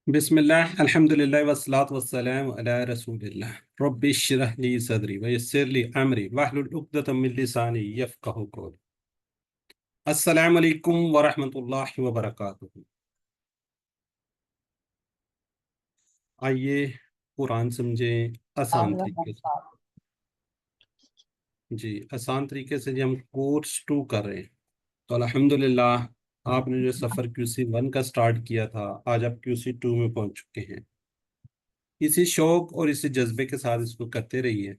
बिस्मिल्लाह अल्हम्दुलिल्लाह वस्सलातु वस्सलामु अला रसूलिल्लाह रब्बि इश्रह ली सदरी व यस्सिर ली अमरी वहलुल उक़दतम मिन लिसानी यफ़क़हू क़ौली। अस्सलामु अलैकुम व रहमतुल्लाहि व बरकातुहू। आइए कुरान समझें आसान तरीके से। जी आसान तरीके से जी हम कोर्स 2 कर रहे हैं। तो अल्हम्दुलिल्लाह आपने जो सफ़र QC 1 का स्टार्ट किया था, आज आप QC 2 में पहुंच चुके हैं। इसी शौक और इसी जज्बे के साथ इसको करते रहिए।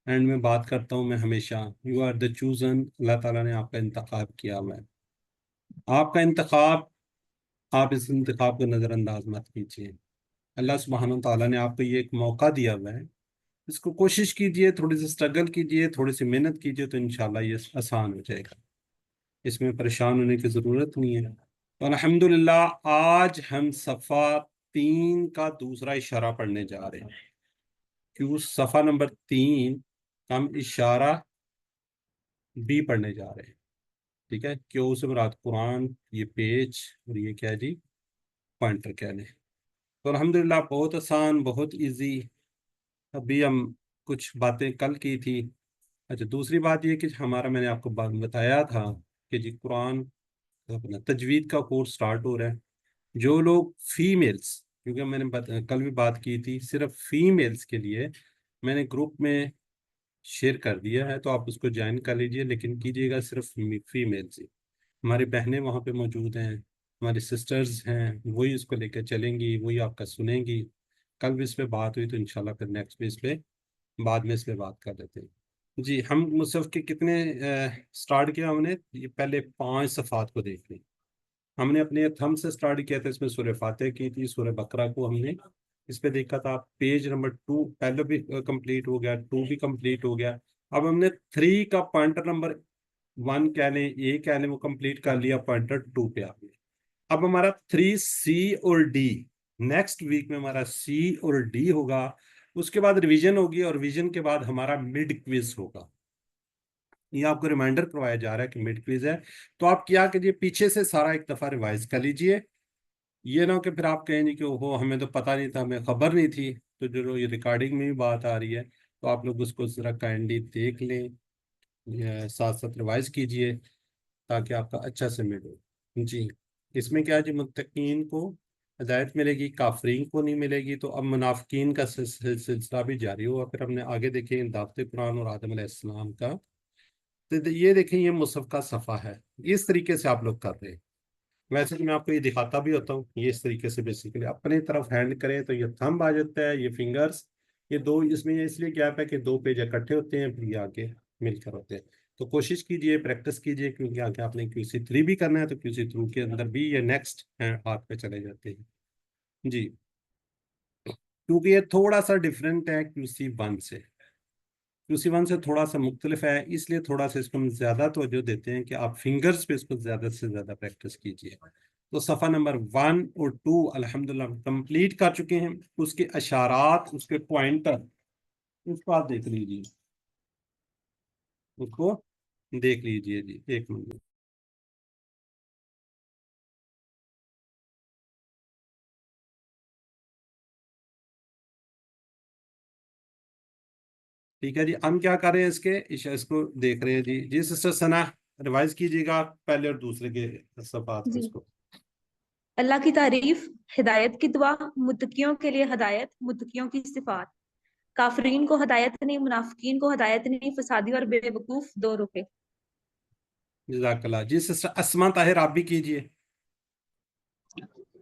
एंड में बात करता हूँ मैं हमेशा, यू आर द चूजन। अल्लाह ताला ने आपका इंतखाब किया हुआ है। आपका इंतखाब, आप इस इंतखाब को नज़रअंदाज मत कीजिए। अल्लाह सुब्हानहू ताला ने आपको ये एक मौका दिया हुआ है, इसको कोशिश कीजिए, थोड़ी सी स्ट्रगल कीजिए, थोड़ी सी मेहनत कीजिए, तो इंशाल्लाह ये आसान हो जाएगा। इसमें परेशान होने की ज़रूरत नहीं है। तो अल्हम्दुलिल्लाह आज हम सफ़ा 3 का दूसरा इशारा पढ़ने जा रहे हैं। क्यों सफ़ा नंबर 3 हम इशारा बी पढ़ने जा रहे हैं। ठीक है, क्यों से मुराद कुरान, ये पेज, और ये क्या है जी, पॉइंटर कह लें। तो अल्हम्दुलिल्लाह बहुत आसान, बहुत इजी। अभी हम कुछ बातें कल की थी। अच्छा, दूसरी बात ये कि हमारा, मैंने आपको बताया था कि जी कुरान अपना तजवीद का कोर्स स्टार्ट हो रहा है। जो लोग फीमेल्स, क्योंकि मैंने कल भी बात की थी, सिर्फ फीमेल्स के लिए मैंने ग्रुप में शेयर कर दिया है, तो आप उसको ज्वाइन कर लीजिए, लेकिन कीजिएगा सिर्फ फीमेल्स ही। हमारी बहनें वहाँ पे मौजूद हैं, हमारी सिस्टर्स हैं, वही इसको लेकर चलेंगी, वही आपका सुनेंगी। कल भी इस पे बात हुई, तो इंशाल्लाह फिर नेक्स्ट पे इस पे बाद में इस पे बात कर लेते हैं। जी हम मुसहफ के कितने स्टार्ट किया हमने, ये पहले 5 सफ़ात को देख लें। हमने अपने थंब से स्टार्ट किया था, इसमें सूरह फातिहा की थी, सूरह बकरा को हमने इस पे देखा था। पेज नंबर 2 पहले भी कंप्लीट हो गया, 2 भी कंप्लीट हो गया। अब हमने 3 का पॉइंटर नंबर 1 कह लें, ए कह लें, वो कंप्लीट कर लिया, पॉइंटर 2 पे आ गया। अब हमारा 3C और D, नेक्स्ट वीक में हमारा C और D होगा। उसके बाद रिवीजन होगी, और रिवीजन के बाद हमारा मिड क्विज होगा। ये आपको रिमाइंडर करवाया जा रहा है कि मिड क्विज है, तो आप क्या कीजिए, पीछे से सारा एक दफा रिवाइज कर लीजिए। ये ना हो कि फिर आप कहेंगे कि ओहो हमें तो पता नहीं था, हमें खबर नहीं थी। तो जो ये रिकॉर्डिंग में भी बात आ रही है, तो आप लोग उसको जरा काइंडली देख लें, साथ साथ रिवाइज कीजिए, ताकि आपका अच्छा से मिड हो। जी इसमें क्या है जी, मुत्तकीन को हिदायत मिलेगी, काफरीन को नहीं मिलेगी। तो अब मुनाफिकीन का सिलसिला भी जारी हुआ। फिर हमने आगे देखें दावत कुरान और आदम अलैहिस्सलाम का। तो ये देखें, ये मुसहफ का सफ़ा है, इस तरीके से आप लोग कर रहे हैं। वैसे तो मैं आपको ये दिखाता भी होता हूँ, ये इस तरीके से बेसिकली अपनी तरफ हैंड करें तो ये थंब आ जाता है, ये फिंगर्स, ये दो, इसमें ये इसलिए गैप है कि 2 पेज इकट्ठे होते हैं, फिर ये आगे मिलकर होते हैं। तो कोशिश कीजिए, प्रैक्टिस कीजिए, क्योंकि आगे आपने QC 3 भी करना है, तो QC 3 के अंदर भी ये नेक्स्ट हाथ पे चले जाते हैं। जी क्योंकि ये थोड़ा सा डिफरेंट है QC 1 से, QC 1 से थोड़ा सा मुख्तलिफ है, इसलिए थोड़ा सा इसको हम ज्यादा तवज्जो देते हैं कि आप फिंगर्स पे इसको ज्यादा से ज्यादा प्रैक्टिस कीजिए। तो सफ़ा नंबर 1 और 2 अल्हम्दुलिल्लाह कंप्लीट कर चुके हैं। उसके अशारात, उसके पॉइंटर, उसको आप देख लीजिए, उसको देख लीजिए जी, एक मिनट। ठीक है जी, हम क्या कर रहे हैं, इसको देख रहे हैं जी। जी सिस्टर सना, रिवाइज कीजिएगा आप पहले और दूसरे के सफ़ात को, जी। इसको। अल्लाह की तारीफ, हिदायत की दुआ, मुत्तकियों के लिए हदायत, मुत्तकियों की सिफात। काफरीन को हदायत नहीं, मुनाफिकीन को हदायत नहीं, फसादी और बेवकूफ दो रुखे। जज़ाकल्लाह। जी सिस्टर अस्मा ताहिर, आप भी कीजिए।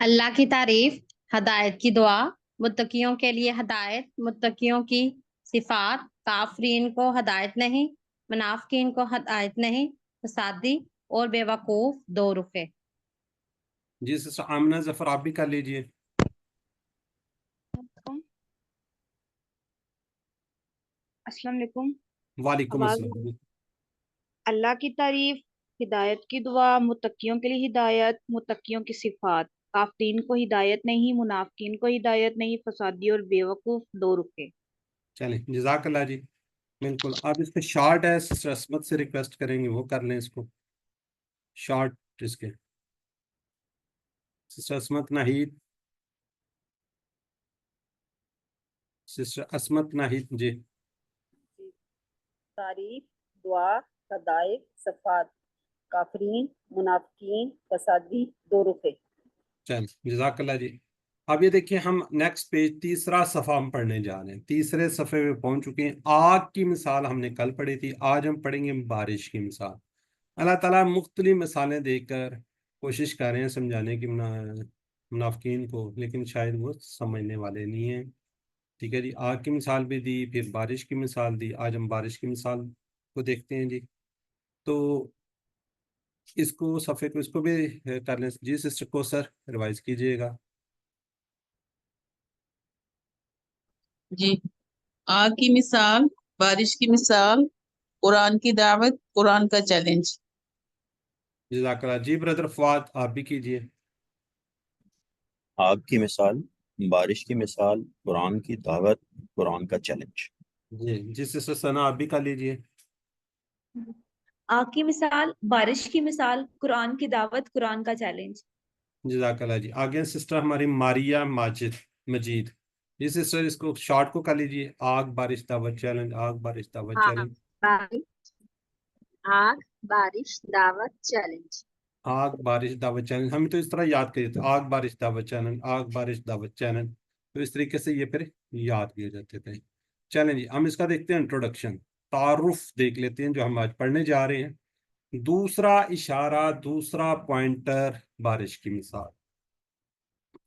अल्लाह की तारीफ, हदायत की दुआ, मुत्तकियों के लिए हदायत, मुत्तकियों की सिफात। काफरीन को हदायत नहीं, मुनाफिकीन को हदायत नहीं, फसादी और बेवकूफ दो रुखे। जी सिस्टर आमना जफर, आप भी कर लीजिए। अस्सलाम वालेकुम। वालेकुम आवाज, अस्सलाम। अल्लाह की तारीफ, हिदायत की दुआ, मुत्तकियों के लिए हिदायत, मुत्तकियों की सिफात। काफिरीन को हिदायत नहीं, मुनाफिकीन को हिदायत नहीं, फसादी और बेवकूफ दो रुखे। चलें, जज़ाकल्लाह जी। बिल्कुल, आप इस पे शॉर्ट है, सिस्टर असमत से रिक्वेस्ट करेंगे वो कर लें इसको शॉर्ट, इसके सिस्टर असमत नाहीद। سسٹر عصمت ناہید جی. تعریف، دعا، ہدایت، صفات، کافرین، منافقین، فسادی، دو رخے. چل جزاک اللہ جی. اب یہ دیکھیں ہم نیکسٹ پیج تیسرا صفحہ ہم پڑھنے جا رہے ہیں. تیسرے صفحے پہ پہنچ چکے ہیں. آگ کی مثال ہم نے کل پڑھی تھی, آج ہم پڑھیں گے بارش کی مثال. اللہ تعالیٰ مختلف مثالیں دے کر کوشش کر رہے ہیں سمجھانے کی منافقین کو, لیکن شاید وہ سمجھنے والے نہیں ہیں. ٹھیک ہے جی, آگ کی مثال بھی دی, پھر بارش کی مثال دی. آج ہم بارش کی مثال کو دیکھتے ہیں جی. تو اس کو صفحے کو اس کو بھی کر لیں جی. سسٹر کو سر ریوائز کیجئے گا. جی. آگ کی مثال، بارش کی مثال، قرآن کی دعوت، قرآن کا چیلنج. جزاک اللہ جی. بردر فواد آپ بھی کیجئے. آگ کی مثال، بارش کی مثال، قرآن کی دعوت، قرآن کا چیلنج. جی جی سسٹر ثنا آپ بھی کر لیجئے. آگ کی مثال، بارش کی مثال، قرآن کی دعوت، قرآن کا چیلنج. جزاک اللہ جی. آگے سسٹر ہماری ماریہ مجید. جی سسٹر اس کو شارٹ کو کر لیجئے. آگ بارش دعوت چیلنج, آگ بارش دعوت ہاں، چیلنج. آگ، بارش، دعوت، چیلنج. آگ بارش دعوت چیلنج, ہمیں تو اس طرح یاد کریے تھے. آگ بارش دعوت چیلنج, آگ بارش دعوت چیلنج. تو اس طریقے سے یہ پھر یاد کیے جاتے تھے. چلیں جی ہم اس کا دیکھتے ہیں انٹروڈکشن, تعارف دیکھ لیتے ہیں جو ہم آج پڑھنے جا رہے ہیں. دوسرا اشارہ, دوسرا پوائنٹر, بارش کی مثال.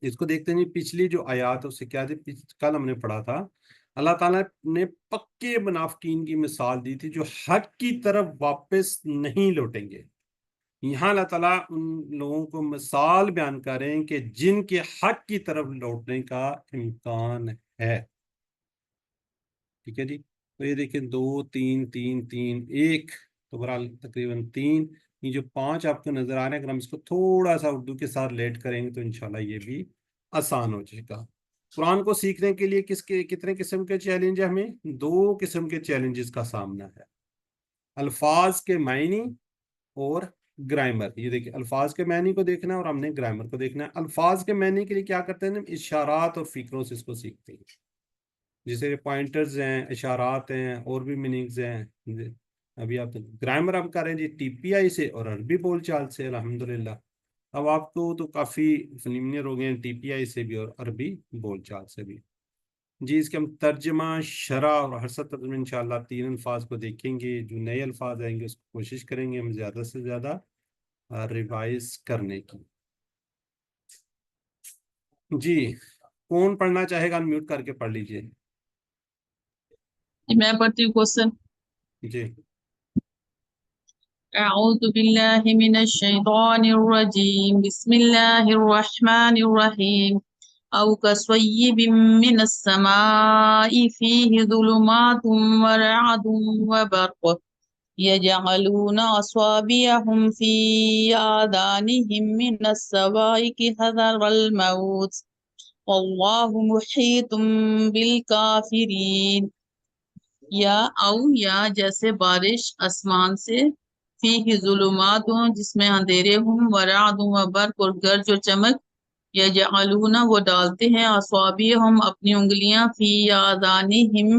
اس کو دیکھتے ہیں. پچھلی جو آیات اس سے کیا تھی, کل ہم نے پڑھا تھا اللہ تعالیٰ نے پکے منافقین کی مثال دی تھی جو حق کی طرف واپس نہیں لوٹیں گے. یہاں اللہ تعالیٰ ان لوگوں کو مثال بیان کریں کہ جن کے حق کی طرف لوٹنے کا امکان ہے. ٹھیک ہے جی. تو یہ دیکھیں 2 3 3 3 1, تو برحال تقریباً 3. یہ جو 5 آپ کو نظر آ رہے ہیں, اگر ہم اس کو تھوڑا سا اردو کے ساتھ لیٹ کریں گے تو انشاءاللہ یہ بھی آسان ہو جائے گا. قرآن کو سیکھنے کے لیے کتنے قسم کے چیلنج ہیں؟ ہمیں 2 قسم کے چیلنجز کا سامنا ہے. الفاظ کے معنی اور گرامر. یہ دیکھیں الفاظ کے معنی کو دیکھنا ہے اور ہم نے گرامر کو دیکھنا ہے. الفاظ کے معنی کے لیے کیا کرتے ہیں, اشارات اور فکروں سے اس کو سیکھتے ہیں. جیسے پوائنٹرز ہیں, اشارات ہیں, اور بھی میننگز ہیں. ابھی آپ گرامر ہم کریں جی ٹی پی آئی سے اور عربی بول چال سے الحمدللہ. اب آپ کو تو کافی فیملیئر ہو گئے ہیں ٹی پی آئی سے بھی اور عربی بول چال سے بھی. جی اس کے ہم ترجمہ, شرح اور حرست ترجمہ انشاءاللہ 3 الفاظ کو دیکھیں گے. جو نئے الفاظ آئیں گے اس کو کوشش کریں گے ہم زیادہ سے زیادہ ریوائز کرنے کی. جی کون پڑھنا چاہے گا میوٹ کر کے پڑھ لیجئے. میں پڑھتی ہوں کوشچن. جی اعوذ باللہ من الشیطان الرجیم. بسم اللہ الرحمن الرحیم. او کصیب من السماء فیہ ظلمات ورعد وبرق يجعلون أصابعهم في آذانهم من الصواعق حذر الموت والله محيط بالكافرين. یا جیسے بارش آسمان سے فیہ ظلمات ہوں جس میں اندھیرے ہوں, ورعد و برق اور گرج و چمک, یجعلون وہ ڈالتے ہیں, اصابعہم اپنی انگلیاں, فی آذانہم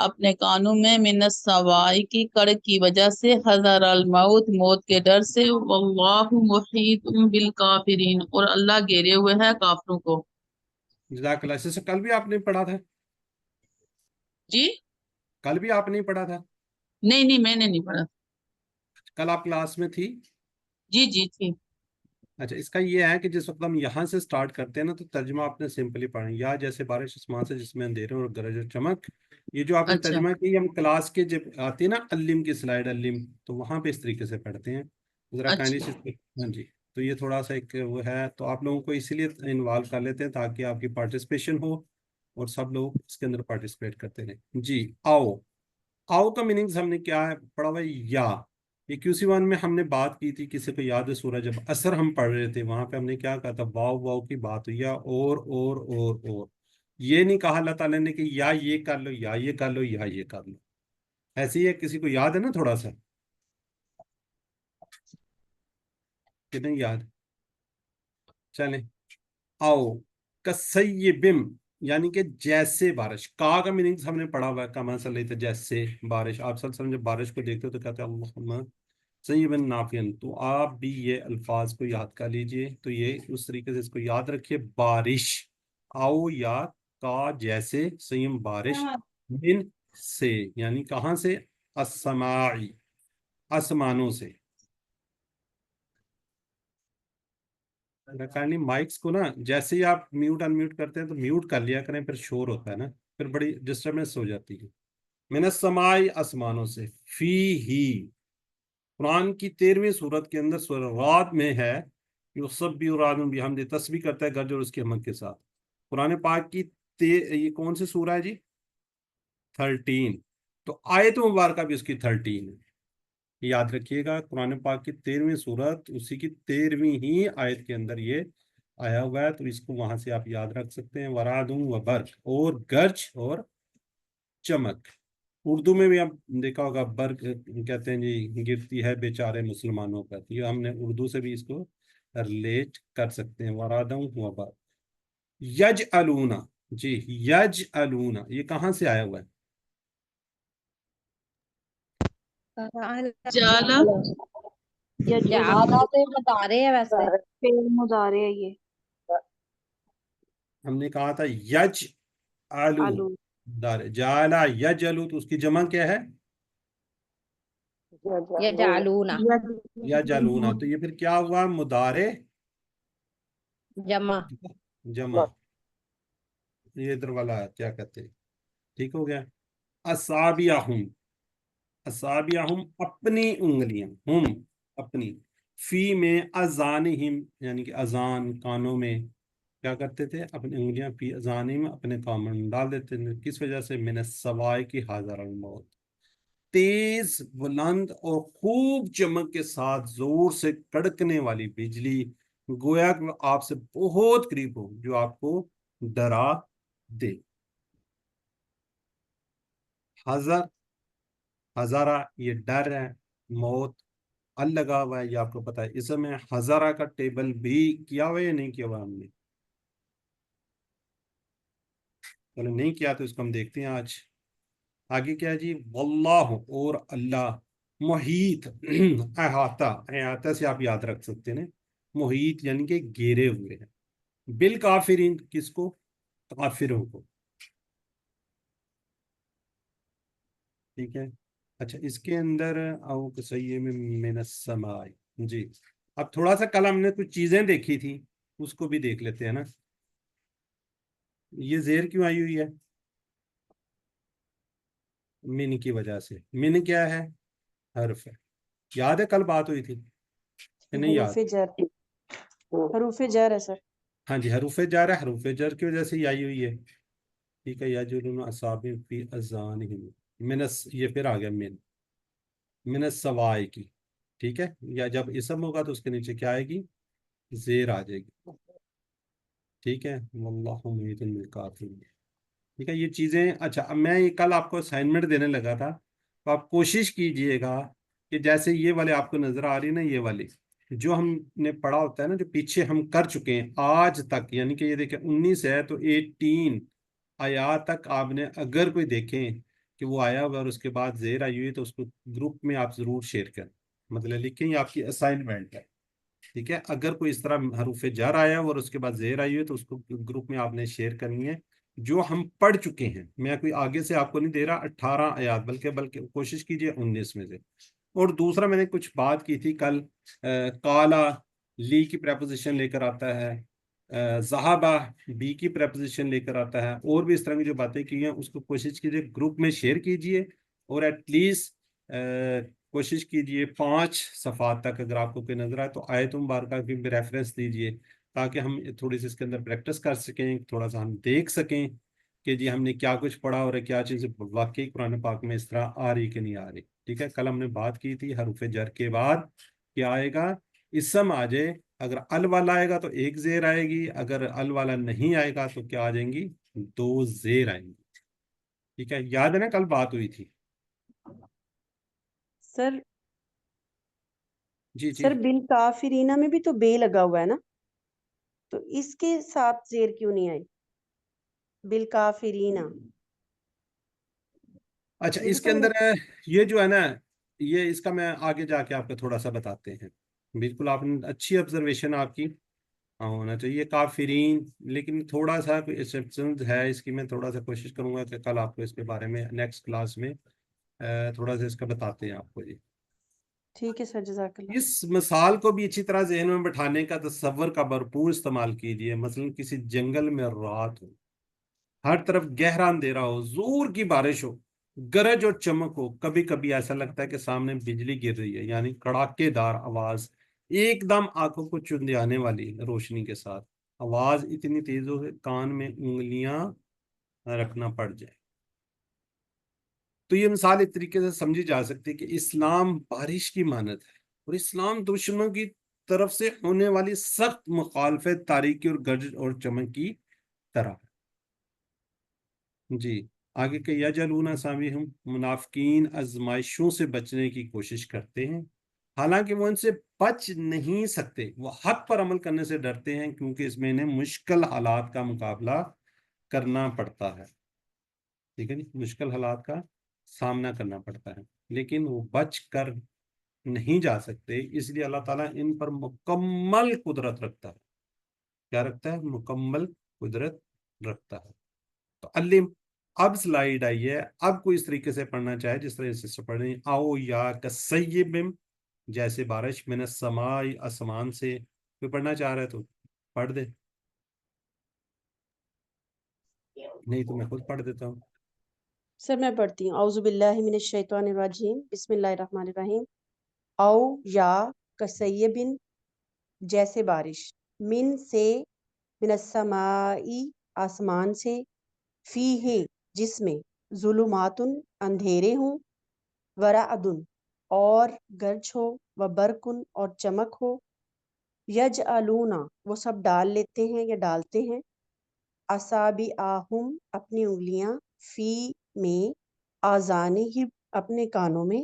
اپنے کانوں میں, من الصواعق کی کڑک کی وجہ سے, حذر الموت موت کے ڈر سے, واللہ محیط بالکافرین اور اللہ گھیرے ہوئے ہے کافروں کو. جزاک اللہ. سے کل بھی آپ نے پڑھا تھا, جی کل بھی آپ نے پڑھا تھا. نہیں میں نے نہیں پڑھا. کل آپ کلاس میں تھی. جی تھی. اچھا اس کا یہ ہے کہ جس وقت ہم یہاں سے سٹارٹ کرتے ہیں نا تو ترجمہ آپ نے سمپلی پڑھنا, یا جیسے بارش آسمان سے جس میں اندھیرے اور گرج و چمک. یہ جو آپ نے اچھا ترجمہ کی ہم کلاس کے جب آتی ہے نا علم کی سلائیڈ علم, تو وہاں پہ اس طریقے سے پڑھتے ہیں ذرا کائنڈلی اچھا سے. ہاں جی تو یہ تھوڑا سا ایک وہ ہے, تو آپ لوگوں کو اسی لیے انوالو کر لیتے ہیں تاکہ آپ کی پارٹیسپیشن ہو اور سب لوگ اس کے اندر پارٹیسپیٹ کرتے رہیں. جی آؤ کا میننگز ہم نے کیا ہے پڑھا ہوا, یا یہ QC1 میں ہم نے بات کی تھی, کسی کو یاد ہے سورہ جب اثر ہم پڑھ رہے تھے وہاں پہ ہم نے کیا کہا تھا, واؤ کی بات ہوئی, اور یہ نہیں کہا اللہ تعالیٰ نے کہ یا یہ کر لو یا یہ کر لو یا یہ کر لو. ایسے ہی ہے, کسی کو یاد ہے نا تھوڑا سا کہ نہیں یاد؟ چلیں. آؤ کسیبم, यानी कि जैसे बारिश, का मीनिंग हमने पढ़ा हुआ है, का मतलब लेते जैसे बारिश। आप सब जब बारिश को देखते हो तो कहते हैं अल्लाहुम्मा सय्यिबन नाफियन। तो आप भी ये अल्फाज को याद कर लीजिए। तो ये उस तरीके से इसको याद रखिए, बारिश, आओ या का जैसे, सय्यम बारिश, मिन से, यानी कहाँ से, अस्समाई, आसमानों से। काइंडली माइक्स को ना जैसे ही आप म्यूट अनम्यूट करते हैं तो म्यूट कर लिया करें, फिर शोर होता है ना, फिर बड़ी डिस्टर्बेंस हो जाती है। मैंने समाई, आसमानों से, फी ही, कुरान की 13वीं सूरत के अंदर सूरह राद में है, युसब्बिहु रादुन बिहम्दि, तस्बीह करता है गरज और उसकी हमद के साथ। कुरान पाक की ये कौन सी सूरह है जी? 13। तो आयत मुबारक भी उसकी 13 है, याद रखिएगा। कुरान पाक की 13वीं सूरत, उसी की 13वीं ही आयत के अंदर ये आया हुआ है, तो इसको वहां से आप याद रख सकते हैं। वरादुम व बर्क, और गरज और चमक। उर्दू में भी आप देखा होगा, बर्क कहते हैं जी गिरती है बेचारे मुसलमानों पर, तो ये हमने उर्दू से भी इसको रिलेट कर सकते हैं। वरादुम व बर्क। यज अलूना, जी यज अलूना, ये कहाँ से आया हुआ है? जाला, जाला तो मुदारे है वैसे। फेल मुजारे है ये। हमने कहा था यज आलू, आलू। जाला यज अलू, तो उसकी जमा क्या है? ये जालूना, या जालूना। तो ये फिर क्या हुआ? मुदारे जमा। जमा। ये इधर वाला क्या कहते हैं, ठीक हो गया। असाबियाहुम, असाबियाहुम अपनी उंगलियां, हम अपनी, फी में अजानिहिम, यानी कि अजान कानों में, क्या करते थे? अपनी उंगलियां फी अजानिहिम, अपने कानों में डाल देते थे। किस वजह से? मिन सवाई की हाजर अल मौत, तेज बुलंद और खूब चमक के साथ जोर से कड़कने वाली बिजली, गोया कि वो आपसे बहुत करीब हो, जो आपको डरा दे। हजर, हजारा ये डर है, मौत अल लगा हुआ है, ये आपको पता है। इस समय हजारा का टेबल भी किया हुआ है या नहीं किया हुआ हमने? चलो नहीं किया तो इसको हम देखते हैं आज। आगे क्या है जी? वल्लाह, और अल्लाह, मुहीत अहाता, अहाता से आप याद रख सकते हैं, मुहीत यानी कि घेरे हुए हैं, बिल काफिरीन, किसको? काफिरों को। ठीक है। अच्छा, इसके अंदर आओ सही में मिनस समाई, जी। अब थोड़ा सा कल हमने कुछ चीजें देखी थी, उसको भी देख लेते हैं ना। ये जेर क्यों आई हुई है? मिन की वजह से। मिन क्या है? हर्फ है। याद है कल बात हुई थी कि नहीं याद? हरूफे जर, हरूफे जर है सर। हाँ जी, हरूफे जार है, हरूफे जर की वजह से ही आई हुई है। ठीक है। याजुलून असाबिम फी अज़ानिहिम, मिनस, ये फिर आ गया मिन, मिनस सवाई की। ठीक है। या जब इसम होगा तो उसके नीचे क्या आएगी? जेर आ जाएगी। ठीक है। वल्लाहु मुहीतुन बिल काफिरीन। ठीक है, ये चीजें। अच्छा, अब मैं ये कल आपको असाइनमेंट देने लगा था, तो आप कोशिश कीजिएगा कि जैसे ये वाले आपको नजर आ रही है ना, ये वाली जो हमने पढ़ा होता है ना, जो पीछे हम कर चुके हैं आज तक, यानी कि ये देखें 19 है तो 18 आयात तक आपने अगर कोई देखें कि वो आया हुआ और उसके बाद जेर आई हुई है, तो उसको ग्रुप में आप जरूर शेयर करें, मतलब लिखें, ये आपकी असाइनमेंट है। ठीक है। अगर कोई इस तरह हरूफ जर आया और उसके बाद जेर आई है तो उसको ग्रुप में आपने शेयर करनी है, जो हम पढ़ चुके हैं। मैं कोई आगे से आपको नहीं दे रहा 18 आयात, बल्कि बल्कि कोशिश कीजिए 19 में से। और दूसरा, मैंने कुछ बात की थी कल, काला ली की प्रेपोजिशन लेकर आता है, जहाबा बी की प्रेपोजिशन लेकर आता है, और भी इस तरह की जो बातें की हैं उसको कोशिश कीजिए ग्रुप में शेयर कीजिए। और एटलीस्ट कोशिश कीजिए 5 सफ़ात तक अगर आपको कोई नजर आए तो आयत मुबारका की भी रेफरेंस दीजिए, ताकि हम थोड़ी सी इसके अंदर प्रैक्टिस कर सकें, थोड़ा सा हम देख सकें कि जी हमने क्या कुछ पढ़ा और क्या चीज़ वाकई कुरान पाक में इस तरह आ रही कि नहीं आ रही। ठीक है। कल हमने बात की थी हरूफ जर के बाद क्या आएगा? इसम आ जाए, अगर अल वाला आएगा तो एक जेर आएगी, अगर अल वाला नहीं आएगा तो क्या आ जाएंगी? 2 जेर आएंगी। ठीक है। याद है ना कल बात हुई थी? सर, जी जी। सर बिल काफिरीना में भी तो बे लगा हुआ है ना, तो इसके साथ जेर क्यों नहीं आई? بالکافرین. اچھا یہ بھی اس کے پڑھنا اندر ہے یہ جو ہے نا یہ اس کا میں آگے جا کے آپ کو تھوڑا سا بتاتے ہیں. بالکل آپ نے اچھی آبزرویشن آپ کی ہونا چاہیے کافرین، لیکن تھوڑا سا ایکسیپشن ہے اس کی. میں تھوڑا سا کوشش کروں گا کہ کل آپ کو اس کے بارے میں نیکسٹ کلاس میں تھوڑا سا اس کا بتاتے ہیں آپ کو جی. ٹھیک ہے سر، جزاک اللہ. اس مثال کو بھی اچھی طرح ذہن میں بٹھانے کا تصور کا بھرپور استعمال کیجیے. مثلا کسی جنگل میں رات ہو، ہر طرف گہرا اندھیرا ہو، زور کی بارش ہو، گرج اور چمک ہو، کبھی کبھی ایسا لگتا ہے کہ سامنے بجلی گر رہی ہے، یعنی کڑاکے دار آواز، ایک دم آنکھوں کو چندیانے والی روشنی کے ساتھ. آواز اتنی تیز ہو کہ کان میں انگلیاں رکھنا پڑ جائے. تو یہ مثال اس طریقے سے سمجھی جا سکتی ہے کہ اسلام بارش کی مانند ہے، اور اسلام دشمنوں کی طرف سے ہونے والی سخت مخالفت، تاریکی اور گرج اور چمک کی طرح. جی آگے کہ یجعلون صابرہم، منافقین آزمائشوں سے بچنے کی کوشش کرتے ہیں، حالانکہ وہ ان سے بچ نہیں سکتے. وہ حق پر عمل کرنے سے ڈرتے ہیں کیونکہ اس میں انہیں مشکل حالات کا مقابلہ کرنا پڑتا ہے. ٹھیک ہے جی، مشکل حالات کا سامنا کرنا پڑتا ہے، لیکن وہ بچ کر نہیں جا سکتے. اس لیے اللہ تعالیٰ ان پر مکمل قدرت رکھتا ہے. کیا رکھتا ہے؟ مکمل قدرت رکھتا ہے. تو علم اب سلائیڈ آئی ہے. اب کوئی اس طریقے سے پڑھنا چاہے جس طرح سے پڑھ رہے ہیں، آؤ یا کسیب، جیسے بارش، من السماء، آسمان سے. کوئی پڑھنا چاہ رہا ہے تو پڑھ دے، نہیں تو میں خود پڑھ دیتا ہوں. سر میں پڑھتی ہوں. اعوذ باللہ من الشیطان الرجیم، بسم اللہ الرحمن الرحیم. او یا کسیبن، جیسے بارش، من سے، من السمائی، آسمان سے، فیہ، جس میں، ظلمات، اندھیرے ہوں، ورعدن، اور گرج ہو، وبرقن، اور چمک ہو، یجعلون، وہ سب ڈال لیتے ہیں یا ڈالتے ہیں، اصابعہم، اپنی انگلیاں، فی، میں، آذانہم، اپنے کانوں میں،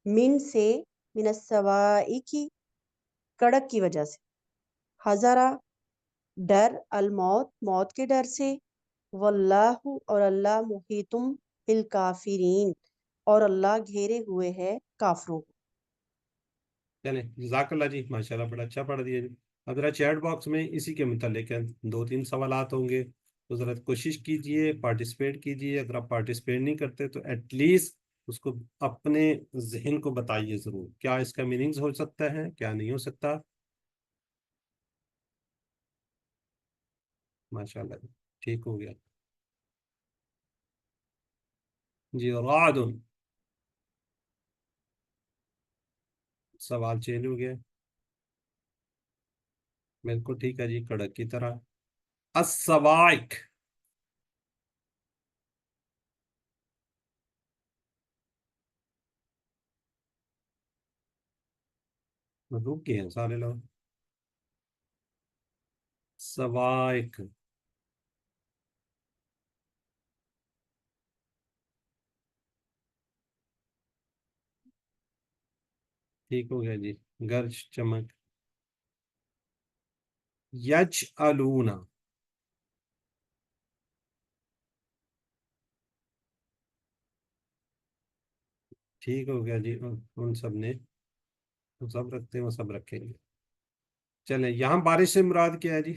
من سے، من الصواعق، کڑک کی وجہ سے، حذرا، ڈر، الموت، موت کے ڈر سے، واللہ، اور اللہ، محیطم بالکافرین، اور اللہ گھیرے ہوئے ہے کافروں کو. چلیں جزاک اللہ جی، ماشاءاللہ بڑا اچھا پڑھ دیا جی. اب ذرا چیٹ باکس میں اسی کے متعلق 2-3 سوالات ہوں گے، تو ذرا کوشش کیجئے پارٹیسپیٹ کیجئے. اگر آپ پارٹیسپیٹ نہیں کرتے تو ایٹ لیسٹ اس کو اپنے ذہن کو بتائیے ضرور، کیا اس کا میننگز ہو سکتا ہے، کیا نہیں ہو سکتا. ماشاءاللہ جی، ٹھیک ہو گیا جی. رعد، سوال چینج ہو گیا. بالکل ٹھیک ہے جی، کڑک کی طرح. الصواعق، رک گئے ہیں سارے لوگ. صواعق، ٹھیک ہو گیا جی. گرج، چمک. یجعلون، ٹھیک ہو گیا جی. ان سب نے سب رکھتے ہیں وہ سب رکھیں گے. چلیں یہاں بارش سے مراد کیا ہے جی؟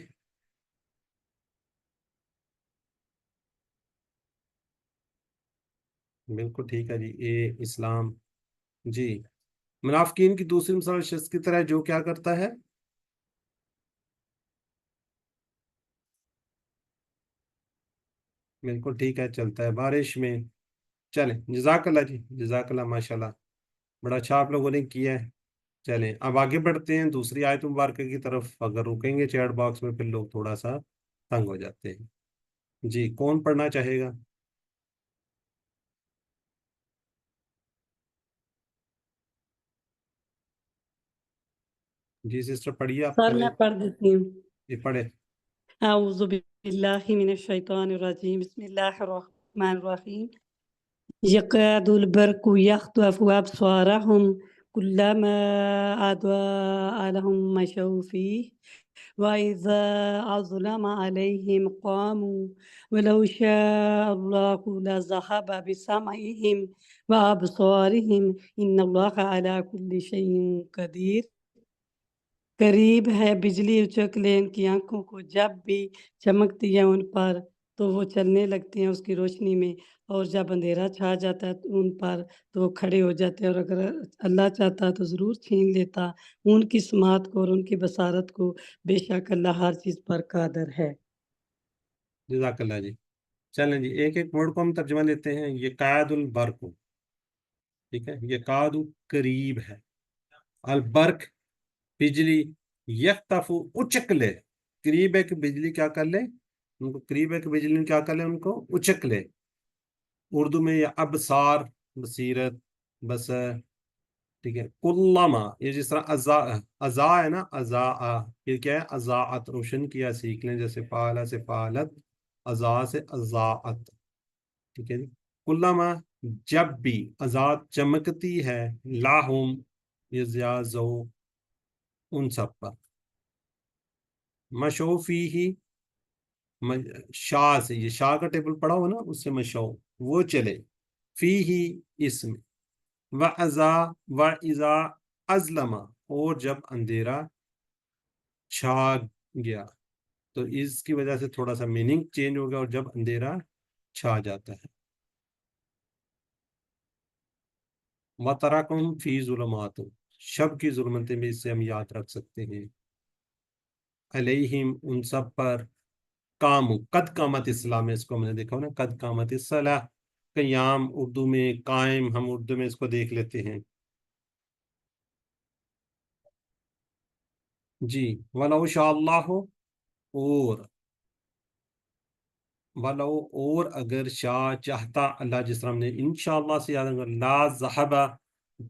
بالکل ٹھیک ہے جی، اے اسلام. جی منافقین کی دوسری مثال شخص کی طرح جو کیا کرتا ہے؟ بالکل ٹھیک ہے، چلتا ہے بارش میں. چلیں جزاک اللہ جی، جزاک اللہ، ماشاءاللہ بڑا اچھا آپ لوگوں نے کیا ہے. چلیں اب آگے بڑھتے ہیں دوسری آیت مبارکہ کی طرف. اگر رکیں گے چیٹ باکس میں پھر لوگ تھوڑا سا تنگ ہو جاتے ہیں. جی کون پڑھنا چاہے گا؟ جی سسٹر پڑھیے، آپ سر پہلے. میں پڑھ دیتی ہوں. جی پڑھے. اعوذ باللہ من الشیطان الرجیم، بسم اللہ الرحمن الرحیم. یکاد البرق یخطف ابصارهم كلما اضاء لهم مشوا فيه وإذا أظلم عليهم قاموا ولو شاء الله لذهب بسمعهم وأبصارهم إن الله على كل شيء قدير. قریب ہے بجلی اچک لے ان کی آنکھوں کو، جب بھی چمکتی ہے ان پر تو وہ چلنے لگتے ہیں اس کی روشنی میں، اور جب اندھیرا چھا جاتا ہے ان پر تو وہ کھڑے ہو جاتے ہیں، اور اگر اللہ چاہتا تو ضرور چھین لیتا ان کی سماعت کو اور ان کی بصارت کو، بے شک اللہ ہر چیز پر قادر ہے۔ جزاک اللہ جی۔ چلیں جی، ایک ایک ورڈ کو ہم ترجمہ لیتے ہیں۔ یہ قائد البرق، ٹھیک ہے، یہ قائد قریب ہے، البرق بجلی، یختف اچک لے، قریب ہے کہ بجلی کیا کر لے ان کو، قریب ہے کہ بجلی نے کیا کر لے ان کو، اچک لے۔ اردو میں یہ ابصار، بصیرت، بصر، ٹھیک ہے۔ کلما، یہ جس طرح ازا ہے نا، ازا، یہ کیا ہے، ازاعت، روشن کیا، سیکھ لیں، جیسے فعلا سے فعلت، ازا سے ازاعت، ٹھیک ہے جی۔ کلما، جب بھی، ازاعت چمکتی ہے، لاہم، یہ زیازو، ان سب پر، مشو فی ہی، شاہ سے، یہ شاہ کا ٹیبل پڑا ہو نا، اس سے مشو، وہ چلے، فی ہی، اس میں، وَإِذَا أَظْلَمَ، اور جب اندھیرا چھا گیا، تو اس کی وجہ سے تھوڑا سا میننگ چینج ہو گیا، اور جب اندھیرا چھا جاتا ہے۔ وَتَرَكُمْ فِي ظُلُمَاتٍ، شب کی ظلمتیں میں، اس سے ہم یاد رکھ سکتے ہیں، علیہم، ان سب پر، کام، قد قامت اسلام میں، اس کو ہم نے دیکھا ہو نا، قد قامت الصلاۃ، قیام اردو میں، قائم ہم اردو میں اس کو دیکھ لیتے ہیں جی۔ وَلَوْ شَاءَ اللَّهُ، اور ولو، اور اگر شاہ چاہتا اللہ، جس طرح ہم نے انشاءاللہ سے یاد رکھا، لا ذہبا،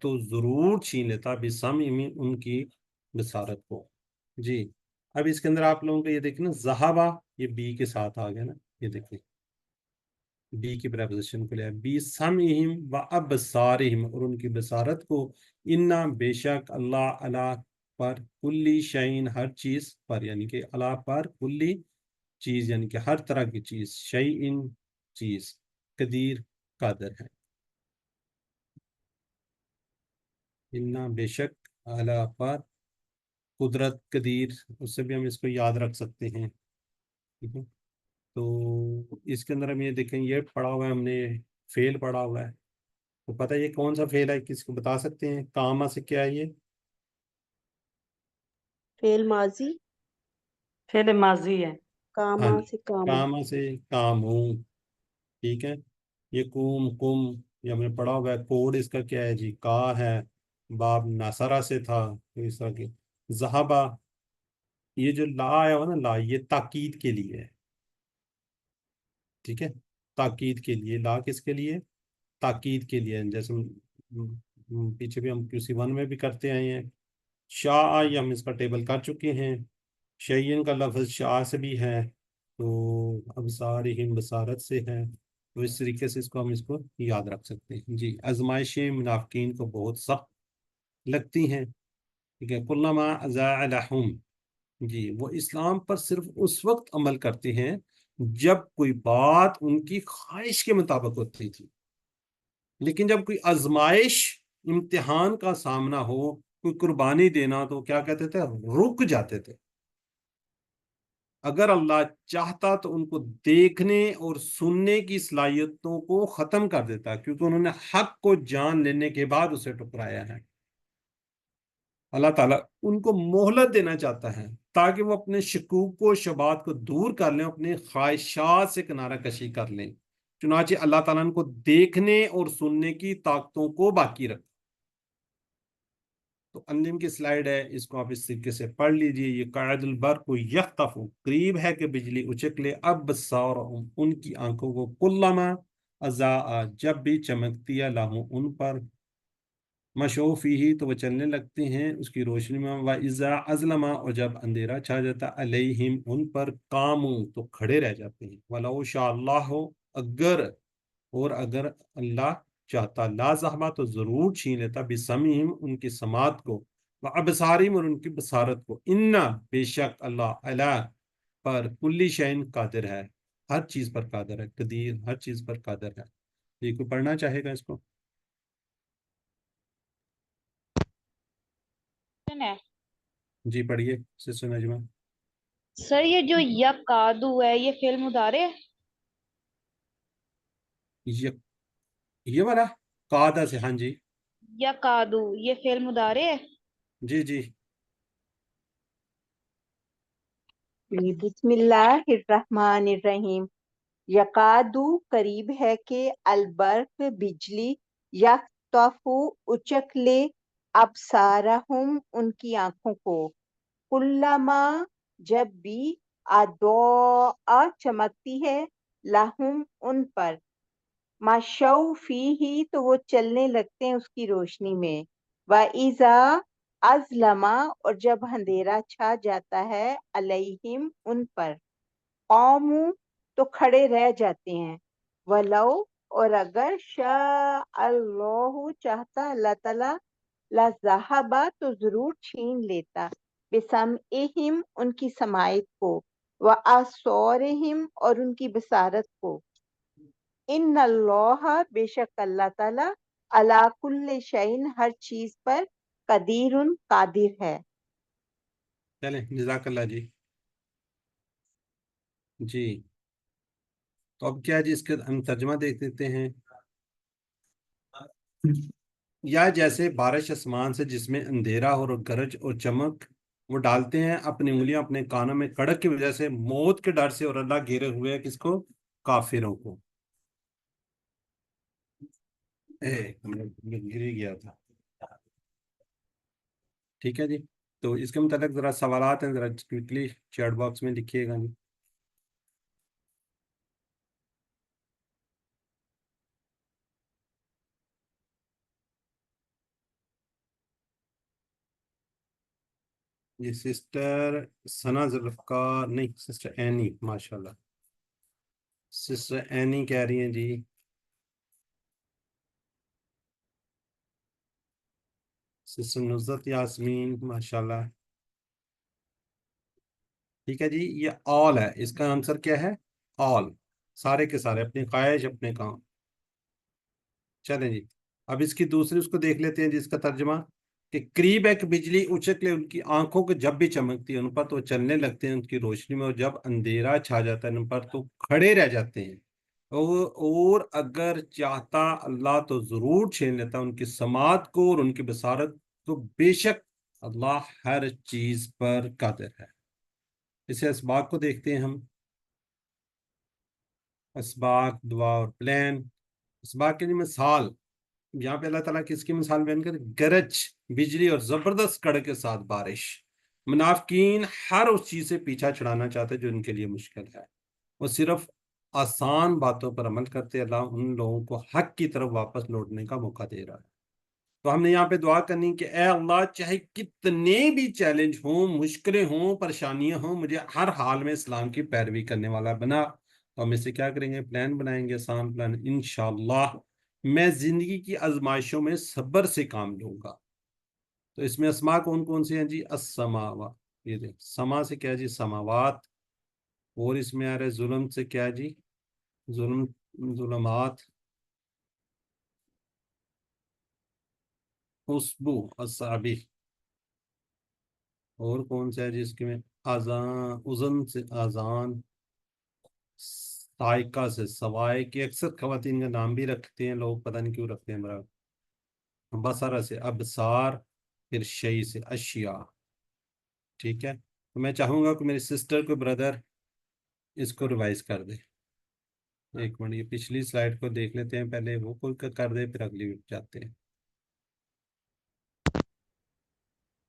تو ضرور چھین لیتا، بسمعہم، ان کی بصارت کو جی۔ اب اس کے اندر آپ لوگوں کو یہ دیکھیں نا، ذہبا یہ بی کے ساتھ آ گیا نا، یہ دیکھیں بی کی پریپوزیشن کو لیا، بسمعہم و ابصارہم، اور ان کی بصارت کو، انا، بے شک، اللہ، اللہ پر، کلی شعین، ہر چیز پر، یعنی کہ اللہ پر، کلی چیز یعنی کہ ہر طرح کی چیز، شیئن، چیز، قدیر، قادر ہے، انا، بے شک، اللہ پر، قدرت، قدیر، اس سے بھی ہم اس کو یاد رکھ سکتے ہیں، ٹھیک ہے۔ تو اس کے اندر ہم یہ دیکھیں، یہ پڑھا ہوا ہے ہم نے، فعل پڑھا ہوا ہے، تو پتہ ہے یہ کون سا فعل ہے، کس کو بتا سکتے ہیں؟ کاما سے کیا ہے یہ؟ فعل ماضی، فعل ماضی ہے۔ ہاں کاما جی، سے کام، کاما سے کاموں، ٹھیک ہے۔ یہ کم، یہ ہم نے پڑھا ہوا ہے، کوڈ اس کا کیا ہے جی، کا ہے، باب ناصرہ سے تھا، تو اس طرح کی، ذہبہ، یہ جو لا آیا ہوا نا، لا، یہ تاکید کے لیے ہے، ٹھیک ہے، تاکید کے لیے، لا کس کے لیے؟ تاکید کے لیے، جیسے پیچھے بھی ہم QC1 میں بھی کرتے آئے ہیں۔ شاء، یہ ہم اس کا ٹیبل کر چکے ہیں، شیئن کا لفظ شاء سے بھی ہے، تو ابصارہم، بصارت سے ہے، تو اس طریقے سے اس کو ہم اس کو یاد رکھ سکتے ہیں جی۔ آزمائشیں منافقین کو بہت سخت لگتی ہیں، ٹھیک ہے۔ کلما اضاء لہم، جی، وہ اسلام پر صرف اس وقت عمل کرتے ہیں جب کوئی بات ان کی خواہش کے مطابق ہوتی تھی، لیکن جب کوئی آزمائش، امتحان کا سامنا ہو، کوئی قربانی دینا، تو کیا کہتے تھے؟ رک جاتے تھے۔ اگر اللہ چاہتا تو ان کو دیکھنے اور سننے کی صلاحیتوں کو ختم کر دیتا، کیونکہ انہوں نے حق کو جان لینے کے بعد اسے ٹکرایا ہے۔ اللہ تعالیٰ ان کو مہلت دینا چاہتا ہے تاکہ وہ اپنے شکوک و شبہات کو دور کر لیں، اپنے خواہشات سے کنارہ کشی کر لیں۔ چنانچہ اللہ تعالیٰ ان کو دیکھنے اور سننے کی طاقتوں کو باقی رکھا۔ تو انلم کی سلائیڈ ہے، اس کو آپ اس طریقے سے پڑھ لیجئے۔ یہ قاعد البرق یخطف، قریب ہے کہ بجلی اچک لے، ابصارہم، ان کی آنکھوں کو، کلما اضاء، جب بھی چمکتی ہے، لہم، ان پر، مشو فیہ، تو وہ چلنے لگتے ہیں اس کی روشنی میں، وَإِذَا أَظْلَمَ، اور جب اندھیرا چھا جاتا، علیہم، ان پر، قاموا، تو کھڑے رہ جاتے ہیں۔ وَلَوْ شَاءَ اللَّهُ، اگر، اور اگر اللہ چاہتا، لا ذہبہ، تو ضرور چھین لیتا، بسمعہم، ان کی سماعت کو، अबसारिम और उनकी बसारत को, इन्ना बेशक अल्लाह अला पर कुल्ली शैन कादिर है, हर चीज पर कादिर है, कदीर हर चीज पर कादिर है। ये कोई पढ़ना चाहेगा इसको? है जी पढ़िए सिस्टर नजमा। सर, ये जो यकादू है ये फेल मुदारे है? ये वाला कादा से, हाँ जी। यकादू ये फेल मुदारे है? जी जी। बिस्मिल्लाहिर्रहमानिर्रहीम। यकादू करीब है कि अलबर्क बिजली यख्तफु उचक ले अबसारहुम उनकी आंखों को, कुल्लमा जब भी अदो चमकती है लहुम उन पर, माशौ फीही तो वो चलने लगते हैं उसकी रोशनी में, व इज़ा अज़लमा और जब अंधेरा छा जाता है अलैहिम उन पर, कौमू तो खड़े रह जाते हैं, वलो और अगर शाह अल्लाह चाहता अल्लाह ताला ला ज़हाबा तो जरूर छीन लेता, बिसमइहिम उनकी समायत को, व असौरहिम और उनकी बसारत को, इन्नल्लाह बेशक अल्लाह ताला अला कुल्ले शैइन हर चीज पर कदीरुन कादिर है। चलें जज़ाकल्लाह जी। जी तो अब क्या है जी, इसके हम तर्जमा देख देते हैं। या जैसे बारिश आसमान से जिसमें अंधेरा हो और गरज और चमक, वो डालते हैं अपनी उंगलियां अपने कानों में कड़क की वजह से, मौत के डर से, और अल्लाह घेरे हुए है किसको? काफिरों को। गिर ही गया था। ठीक है जी। तो इसके मुताबिक जरा सवालात हैं, जरा क्विकली चैट बॉक्स में लिखिएगा जी। ये सिस्टर सना जुल्फ़कार नहीं, सिस्टर एनी, माशाल्लाह सिस्टर एनी कह रही हैं जी। सिस्टर नुज़रत यास्मीन माशाल्लाह। ठीक है जी। ये ऑल है, इसका आंसर क्या है? ऑल, सारे के सारे, अपनी ख्वाहिश अपने काम। चलें जी। अब इसकी दूसरी उसको देख लेते हैं जिसका तर्जमा, कि करीब है कि बिजली उचक ले उनकी आंखों को जब भी चमकती है उन पर तो चलने लगते हैं उनकी रोशनी में, और जब अंधेरा छा जाता है उन पर तो खड़े रह जाते हैं। और अगर चाहता अल्लाह तो जरूर छीन लेता उनकी समात को और उनकी बसारत को, बेशक अल्लाह हर चीज पर कादिर है। इसे असबाक को देखते हैं हम। असबाक दुआ और प्लान। असबाक की मिसाल, यहाँ पे अल्लाह ताला किसकी मिसाल बयान कर? गरज बिजली और जबरदस्त कड़क के साथ बारिश। मुनाफिकीन हर उस चीज से पीछा छुड़ाना चाहते जो उनके लिए मुश्किल है, वो सिर्फ आसान बातों पर अमल करते, अल्लाह उन लोगों को हक की तरफ वापस लौटने का मौका दे रहा है। तो हमने यहाँ पे दुआ करनी कि ए अल्लाह, चाहे कितने भी चैलेंज हों, मुश्किलें हों, परेशानियां हों, मुझे हर हाल में इस्लाम की पैरवी करने वाला बना। तो हम इससे क्या करेंगे? प्लान बनाएंगे, आसान प्लान इंशाअल्लाह। मैं जिंदगी की आजमाइशों में सब्र से काम लूंगा। तो इसमें अस्मा कौन कौन से हैं जी? अस्समावा, ये देख, समा से क्या जी? समावात। और इसमें आ रहा है जुल्म से क्या जी? जुल्म, जुलमात। खुशबू, असाबी। और कौन सा है जिसके में? आजान, उजन से आजान। साइका से सवाए, की अक्सर खवातीन का नाम भी रखते हैं लोग, पता नहीं क्यों रखते हैं हमारा। बसरा से अबसार, फिर शई से अशिया। ठीक है। तो मैं चाहूंगा कि मेरी सिस्टर को ब्रदर इसको रिवाइज कर दे। एक मिनट, ये पिछली स्लाइड को देख लेते हैं पहले, वो कोई कर दे फिर अगली जाते हैं।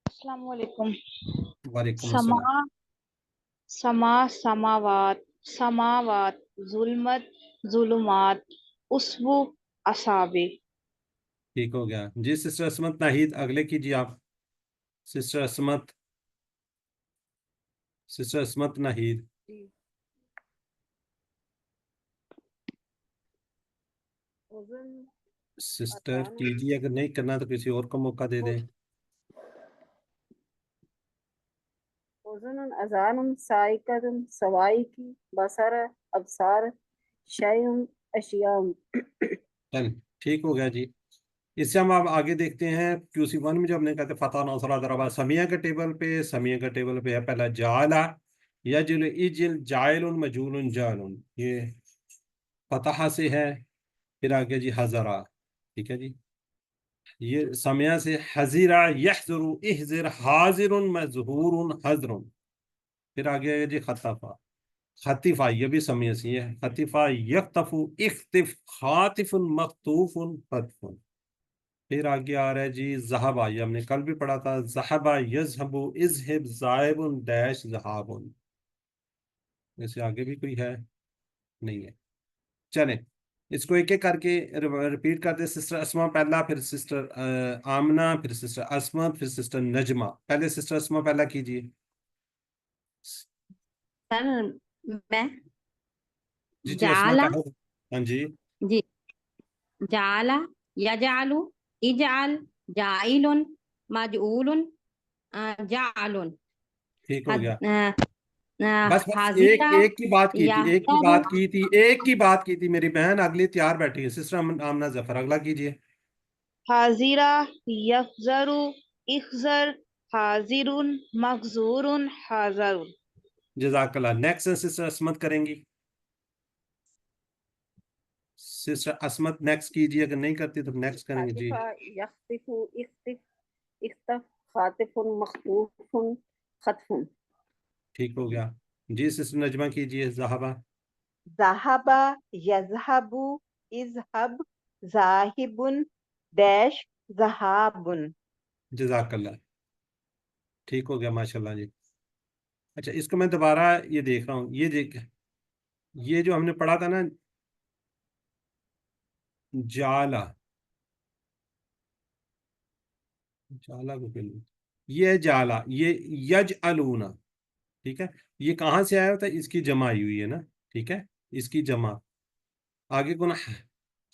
अस्सलाम वालेकुम। वालेकुम समा अस्सलाम। समा समावात समावात, जुल्मत जुलुमात, उसबु असाबे। ठीक हो गया जी। सिस्टर असमत नाहिद अगले कीजिए आप। सिस्टर असमत, सिस्टर असमत नाहिद सिस्टर कीजिए, अगर नहीं करना तो किसी और को मौका दे दें। उज़ुन अज़ानुन साइकतुन सवाइकी बसर अबसार शयउन अशियाम। चल ठीक हो गया जी। इससे हम अब आगे देखते हैं QC1 में, जो हमने कहते फतह नौसरा दरबा समिया के टेबल पे। समिया के टेबल पे है पहला जाला, यजिल इजिल जाइलुन मजूलुन जालुन, ये फतह से है। फिर आगे जी हजरा, ठीक है जी। ये समिया से हजीरा यहजरु इहजर हाजिरुन मजहूरुन हजरुन। फिर आगे है जी खतफा, खतीफा ये भी समिया से है। खतीफा यख्तफु इख्तिफ खातिफुन मख्तूफुन खतफुन। फिर आगे आ रहा है जी जहाबा, ये हमने कल भी पढ़ा था। जहाबा यजहबु इजहिब जाइबुन डैश जहाबुन। जैसे आगे भी कोई है नहीं है। चलें इसको एक एक करके रिपीट करते। सिस्टर अस्मा पहला, फिर सिस्टर आमना, फिर सिस्टर अस्मा, फिर सिस्टर नजमा। पहले सिस्टर अस्मा पहला कीजिए। सर मैं जी जी अस्मा जाला, कहा। हाँ जी जी, जाला, यजालु, इजाल, जाइलुन, मजऊलुन, जालुन, ठीक हो गया। हद- बस बस एक हाजिरा, एक की बात की थी, एक की यहतरु, बात की थी, एक की बात की थी मेरी बहन। अगली तैयार बैठी है सिस्टर आमना जफर, अगला कीजिए। हाजिरा, यफजरु, इखजर, हाजिरुन, मखजूरुन, हाजरुन। जजाकल्ला। नेक्स्ट सिस्टर असमत करेंगी। सिस्टर असमत नेक्स्ट कीजिए, अगर नहीं करती तो नेक्स्ट करेंगे जी। खातिफा यख्तिफु इख्तिफ इख्तफ खातिफुन मख्तूफुन खतफुन। ठीक हो गया जी। सिस्टर नजमा कीजिए। जहाबा, ज़हाबा यज़हबु इज़हब ज़ाहिबुन डैश ज़हाबुन। जजाकल्ला। ठीक हो गया माशाल्लाह जी। अच्छा इसको मैं दोबारा ये देख रहा हूँ, ये देख, ये जो हमने पढ़ा था ना, जाला, जाला को फिर ये है जाला, ये यज अलूना, ठीक है। ये कहाँ से आया था, इसकी जमा आई हुई है ना, ठीक है, इसकी जमा। आगे कौन,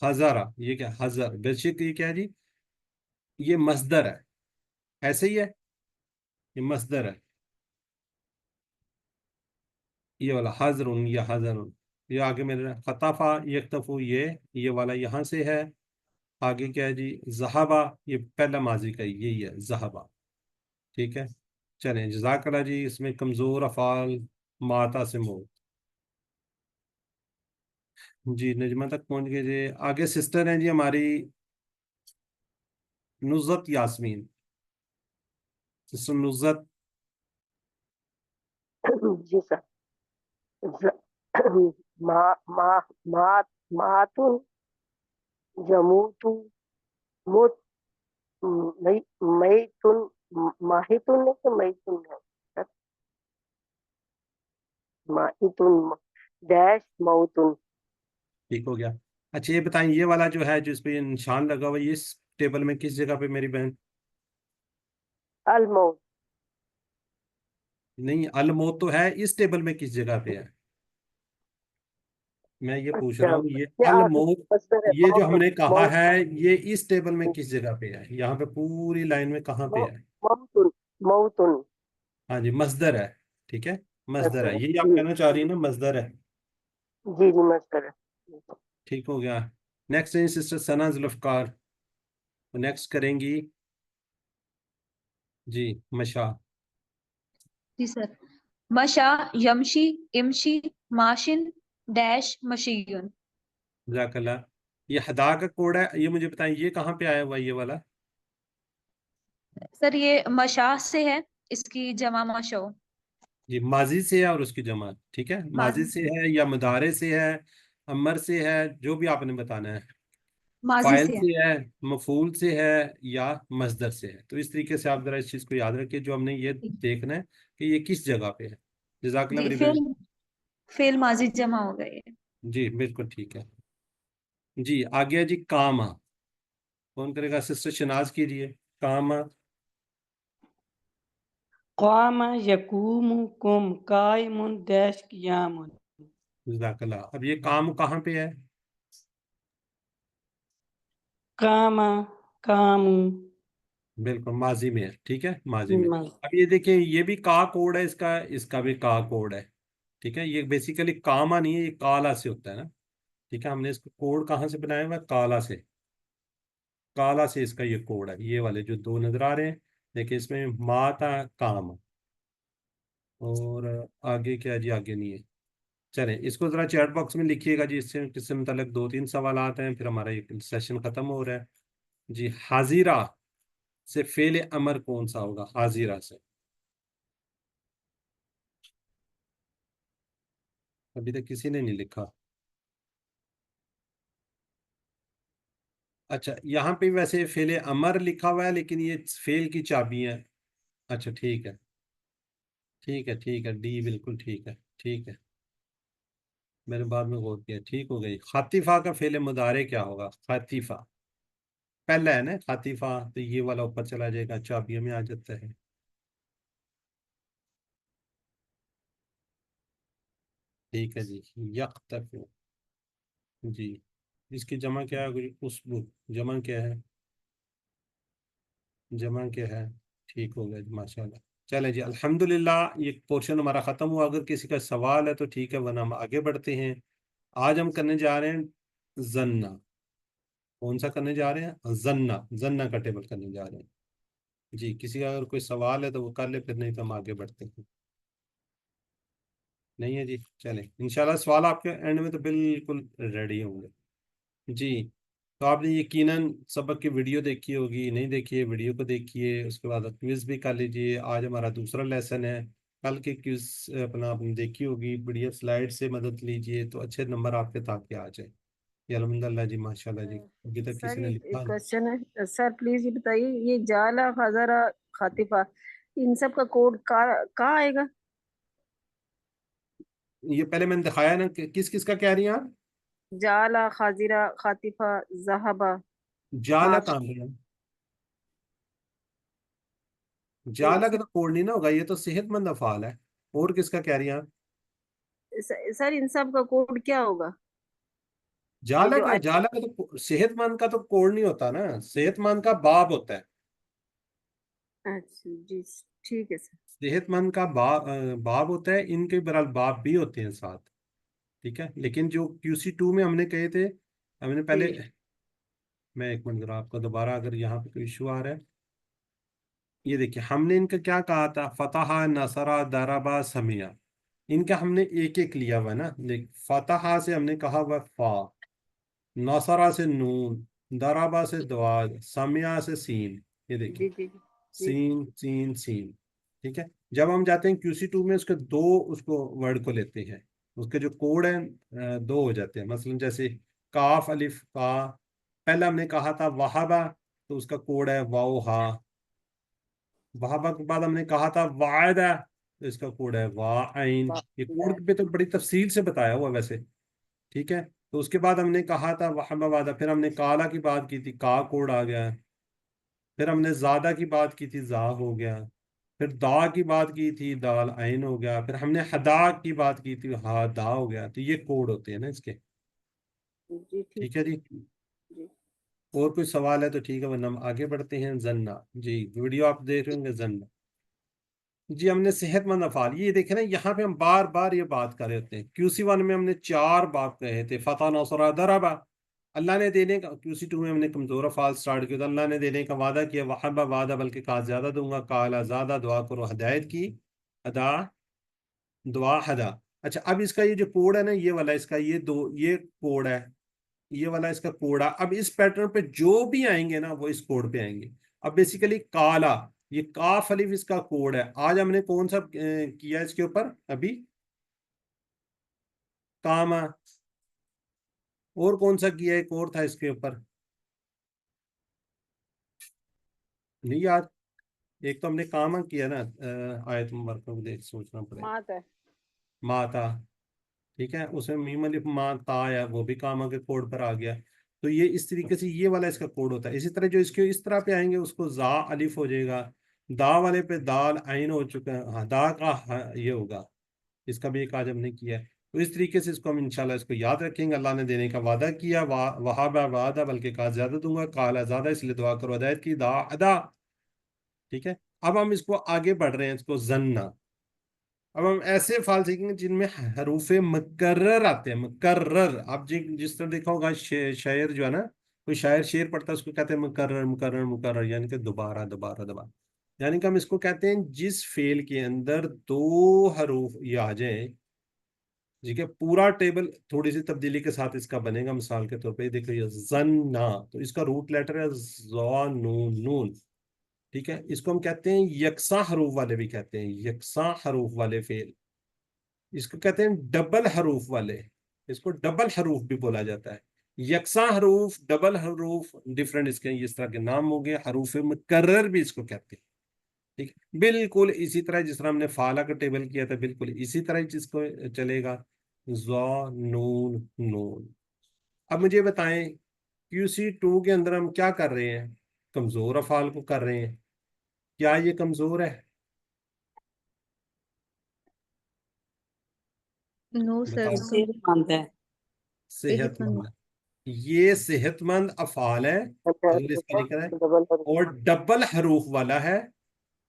हजारा, ये क्या हजर, बेशक ये क्या है जी, ये मसदर है, ऐसे ही है, ये मसदर है। ये वाला हजरुन या हजरुन, ये आगे मेरे खताफा यख्तफू, ये वाला यहाँ से है। आगे क्या है जी, जहाबा, ये पहला माजी का यही है जहाबा, ठीक है। चलें जजाकल्ला जी। इसमें कमजोर अफाल माता से मौत। जी नजमा तक पहुंच गए जी। आगे सिस्टर हैं जी हमारी नुज़त यास्मीन। सिस्टर नुज़त, जी सर। ज- मा मा मा मातुन जमूतु मुत मई मईतुन माहितुन है कि मईतुन है सर? माहितुन डैश मऊतुन। ठीक हो गया। अच्छा ये बताएं, ये वाला जो है, जो इस पे निशान लगा हुआ है, ये इस टेबल में किस जगह पे मेरी बहन? अल मऊत। नहीं, अल मौत तो है, इस टेबल में किस जगह पे है, मैं ये पूछ रहा अच्छा हूँ। ये ये अल आखिरी मौत, मसदर है ये जो मऊतुन हमने कहा मऊत है, ये इस टेबल में किस जगह पे है, यहाँ पे पूरी लाइन में कहाँ पे है? मऊतुन मऊतुन। हाँ जी मसदर है, ठीक है, मसदर है, मसदर है यही आप जी। कहना चाह रही है ना, मसदर है। जी जी मसदर है। ठीक हो गया। नेक्स्ट है सिस्टर सना जुल्फकार, नेक्स्ट करेंगी जी मशा। जी सर। मशा यमशी इमशी माशिन डैश मशीयुन। जज़ाकल्लाह। ये हदा का कोड है, ये मुझे बताएं ये कहाँ पे आया हुआ है, ये वाला? सर ये मशा से है, इसकी जमा मशो। जी माजी से है और उसकी जमा, ठीक है, माजी माजी से से, है या मुदारे से है, अमर से है, जो भी आपने बताना है। माजी फाइल से है। से है, मफूल से है, या मजदर से है। तो इस तरीके से आप जरा इस चीज़ को याद रखिए, जो हमने ये देखना है कि ये किस जगह पे है। जज़ाकल्लाह जी मेरी बहन। फेल माजी जमा हो गए। जी बिल्कुल ठीक है जी। आगे है जी कामा, कौन करेगा? सिस्टर शनाज कीजिए। कामा, क़ाम यकूमु कुम कायमुन डैश क़ियामुन। जज़ाकल्लाह। अब ये काम कहाँ पे है? क़ाम कामु बिल्कुल माजी में है, ठीक है, माजी में। मज अब ये देखिए, ये भी का कोड है, इसका भी का कोड है, ठीक है। ये बेसिकली कामा नहीं है, ये काला से होता है ना, ठीक है। हमने इसको कोड कहाँ से बनाया हुआ है, काला से, काला से इसका ये कोड है। ये वाले जो दो नजर आ रहे हैं, देखिए इसमें माता काम, और आगे क्या है जी, आगे नहीं है। चलें, इसको जरा चैट बॉक्स में लिखिएगा जी, इससे किससे मतलब 2-3 सवाल आते हैं, फिर हमारा ये सेशन खत्म हो रहा है जी। हाजिरा से फेल अमर कौन सा होगा, हाजिरा से? अभी तक किसी ने नहीं लिखा। अच्छा, यहाँ पे वैसे फेल अमर लिखा हुआ है, लेकिन ये फेल की चाबी है। अच्छा ठीक है, ठीक है, ठीक है, डी बिल्कुल ठीक है, ठीक है, मैंने बाद में गौर किया, ठीक हो गई। खातिफा का फेल मुदारे क्या होगा, खातिफा पहला है ना, खातिफा, तो ये वाला ऊपर चला जाएगा, चाबियों में आ जाता है। ठीक है जी, यख्तफु जी, इसकी जमा क्या है, उसबु, जमा क्या है, जमा क्या है, ठीक हो गया जी, माशाल्लाह। चले जी, अल्हम्दुलिल्लाह, ये पोर्शन हमारा ख़त्म हुआ। अगर किसी का सवाल है तो ठीक है, वरना हम आगे बढ़ते हैं। आज हम करने जा रहे हैं जन्ना। कौन सा करने जा रहे हैं, जन्ना, जन्ना का टेबल करने जा रहे हैं जी। किसी का अगर कोई सवाल है तो वो कर ले, फिर नहीं तो हम आगे बढ़ते हैं। नहीं है जी, चलें, इंशाल्लाह सवाल आपके एंड में तो बिल्कुल रेडी होंगे जी। तो आपने यकीनन सबक की वीडियो देखी होगी, नहीं देखी है वीडियो को देखिए, उसके बाद क्विज भी कर लीजिए। आज हमारा दूसरा लेसन है, कल के क्विज अपना आपने देखी होगी, बढ़िया स्लाइड से मदद लीजिए तो अच्छे नंबर आपके ताकि आ जाए। ये अल्हम्दुलिल्लाह जी, माशाल्लाह जी, अभी तक सर किसी ने एक लिखा नहीं। क्वेश्चन है सर, प्लीज ये बताइए, ये जाला हजारा खातिफा, इन सब का कोड कहाँ आएगा? ये पहले मैंने दिखाया ना कि किस किस का कह रही हैं आप, जाला खाजिरा खातिफा जहाबा जाला माश। काम है, जाला का तो कोड नहीं ना होगा, ये तो सेहतमंद अफाल है। और किसका कह रही हैं आप, सर इन सब का कोड क्या होगा? ये जाला जो का, जाला का तो सेहतमंद का तो कोड नहीं होता ना, सेहतमंद का बाब होता है। अच्छा जी, ठीक है सर। सेहतमंद का बाब होता है, इनके बहरहाल बाब भी होते हैं साथ, ठीक है। लेकिन जो QC2 में हमने कहे थे, हमने पहले, जी मैं एक मिनट जरा आपको दोबारा, अगर यहाँ पे कोई इशू आ रहा है, ये देखिए हमने इनका क्या कहा था, फतहा, नसरा, दरबा, समिया, इनका हमने एक एक लिया हुआ है ना। देख, फतहा से हमने कहा हुआ फा, नसरा से नून, दरबा से द्वाद, समिया से सीन, ये देखिए, जी जी जी सीन सीन सीन, ठीक है। जब हम जाते हैं QC2 में, उसके दो, उसको वर्ड को लेते हैं, उसके जो कोड हैं दो हो जाते हैं। मसलन जैसे काफ अलिफ का, पहला हमने कहा था वहाबा, तो उसका कोड है वाओ हा। वहाबा के बाद हमने कहा था वायदा, तो इसका कोड है वा आइन। ये जी कोड पे तो बड़ी तफसील से बताया हुआ वैसे, ठीक है। तो उसके बाद हमने कहा था वहाबा वादा, फिर हमने काला की बात की थी, का कोड आ गया। फिर हमने ज्यादा की बात की थी, जा हो गया। फिर दा की बात की थी, दाल आइन हो गया। फिर हमने हदा की बात की थी, हा दा हो गया। तो ये कोड होते हैं ना इसके, जी ठीक ठीक है जी। जी। और कोई सवाल है तो ठीक है, वरना हम आगे बढ़ते हैं। जन्ना जी, वीडियो आप देख रहे होंगे, जन्ना जी, हमने सेहतमंद अफाल, ये देखे ना, यहाँ पे हम बार बार ये बात कर रहे होते हैं। QC1 में हमने 4 बात कहे थे, फतह, नौसरा, दरबा। अल्लाह ने देने का, QC2 में हमने कमजोर अफाल स्टार्ट किया, तो अल्लाह ने देने का वादा किया, वहाबा वादा, बल्कि कहा ज्यादा दूंगा, काला ज्यादा, दुआ करो हदायत की, अदा, दुआ हदा। अच्छा, अब इसका ये जो कोड है ना, ये वाला इसका, ये दो, ये कोड है, ये वाला इसका कोड है। अब इस पैटर्न पे जो भी आएंगे ना, वो इस कोड पे आएंगे। अब बेसिकली काला, ये काफ अलिफ इसका कोड है। आज हमने कौन सा किया इसके ऊपर अभी, कामा, और कौन सा किया, एक और था इसके ऊपर, नहीं याद। एक तो हमने कामा किया ना, आयत मुबारक को देख सोचना पड़ेगा, मात है। माता, ठीक है, उसमें मीम अलिफ मा ता है, वो भी कामा के कोड पर आ गया। तो ये इस तरीके से ये वाला इसका कोड होता है। इसी तरह जो इसके इस तरह पे आएंगे, उसको जा अलिफ हो जाएगा, दा वाले पे दाल आइन हो चुका है, हाँ दा का ये होगा। इसका भी एक आज हमने किया है। तो इस तरीके से इसको हम इंशाल्लाह इसको याद रखेंगे। अल्लाह ने देने का वादा किया, वहाबा वादा, बल्कि कहा ज्यादा दूंगा, काला ज्यादा, इसलिए दुआ करो हदायत की, दा अदा, ٹھیک ہے. اب ہم اس کو آگے بڑھ رہے ہیں, اس کو زننا. اب ہم ایسے افعال سیکھیں گے جن میں حروف مکرر آتے ہیں. مکرر, آپ جس طرح دیکھا ہوگا شاعر جو ہے نا, کوئی شاعر شعر پڑھتا ہے اس کو کہتے ہیں مکرر مکرر مکرر, یعنی کہ دوبارہ دوبارہ دوبارہ. یعنی کہ ہم اس کو کہتے ہیں جس فعل کے اندر 2 حروف یہ آ جائیں. ٹھیک ہے, پورا ٹیبل تھوڑی سی تبدیلی کے ساتھ اس کا بنے گا. مثال کے طور پہ دیکھ لیجیے زننا, تو اس کا روٹ لیٹر ہے زا نون نون. ٹھیک ہے, اس کو ہم کہتے ہیں یکساں حروف والے بھی کہتے ہیں, یکساں حروف والے فعل. اس کو کہتے ہیں ڈبل حروف والے, اس کو ڈبل حروف بھی بولا جاتا ہے. یکساں حروف, ڈبل حروف, ڈفرنٹ اس کے اس طرح کے نام ہو گئے. حروف مکرر بھی اس کو کہتے ہیں. ٹھیک, بالکل اسی طرح جس طرح ہم نے فعلا کا ٹیبل کیا تھا, بالکل اسی طرح جس کو چلے گا زا نون نون. اب مجھے بتائیں QC2 کے اندر ہم کیا کر رہے ہیں؟ کمزور افعال کو کر رہے ہیں. کیا یہ کمزور ہے؟ نو سر, بتاؤ. صحت مند ہے. صحت مند. یہ صحت مند افعال ہے, اگر اس کا لکھا ہے, ڈبل اور ڈبل حروف والا ہے.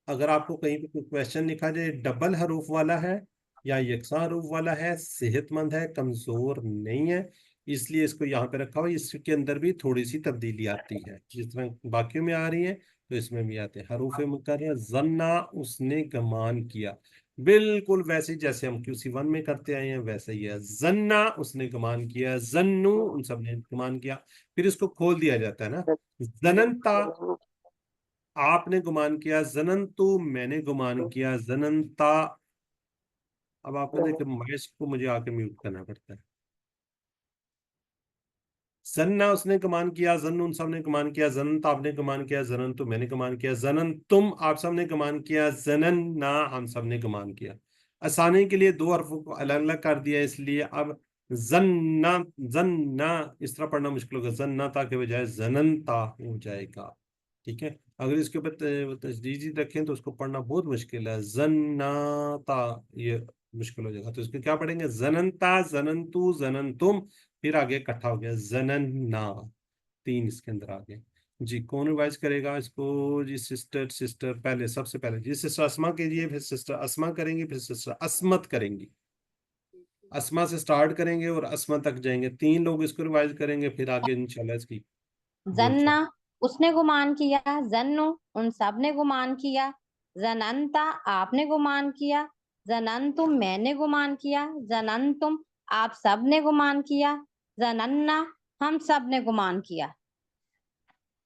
اگر آپ کو کہیں پہ کوئی کوشچن لکھا جائے ڈبل حروف والا ہے یا یکساں حروف والا ہے, صحت مند ہے, کمزور نہیں ہے, اس لیے اس کو یہاں پہ رکھا ہوا. اس کے اندر بھی تھوڑی سی تبدیلی آتی ہے, جس طرح باقیوں میں آ رہی ہیں تو اس میں بھی آتے ہیں. حروف مکرر, زنا اس نے گمان کیا, بالکل ویسے جیسے ہم QC1 میں کرتے آئے ہیں ویسے ہی ہے. زنا اس نے گمان کیا, زنو ان سب نے گمان کیا. پھر اس کو کھول دیا جاتا ہے نا. زننتا آپ نے گمان کیا, زننتو میں نے گمان کیا, زننتا. اب آپ نے دیکھا مائس کو مجھے آ کے میوٹ کرنا پڑتا ہے. زننا اس نے گمان کیا, زن ان سب نے گمان کیا, زننتا آپ نے گمان کیا, زننتو میں نے گمان کیا, زنن تم آپ سب نے گمان کیا, زنننا ہم سب نے گمان کیا. آسانی کے لیے 2 حرفوں کو الگ الگ کر دیا, اس لیے اب زننا زننا اس طرح پڑھنا مشکل ہوگا. زننا تا کے بجائے زننتا ہو جائے گا. ٹھیک ہے, اگر اس کے اوپر تشدید رکھیں تو اس کو پڑھنا بہت مشکل ہے. زناتا یہ مشکل ہو جائے گا, تو اس کو کیا پڑھیں گے؟ زننتا, زننتو, زننتم, پھر آگے اکٹھا ہو گیا زنننا. 3 اس کے اندر آ گئے. جی کون ریوائز کرے گا اس کو؟ جی سسٹر پہلے, سب سے پہلے جی سسٹر اسما کیجیے, پھر سسٹر اسما کریں گی, پھر سسٹر اسمت کریں گی. اسما سے سٹارٹ کریں گے اور اسما تک جائیں گے. 3 لوگ اس کو ریوائز کریں گے, پھر آگے انشاءاللہ اس کی زننا اس نے گمان کیا, زنو ان سب نے گمان کیا, زننتا آپ نے گمان کیا, زننتم میں نے گمان کیا, زننتم آپ سب نے گمان کیا, زننا ہم سب نے گمان کیا.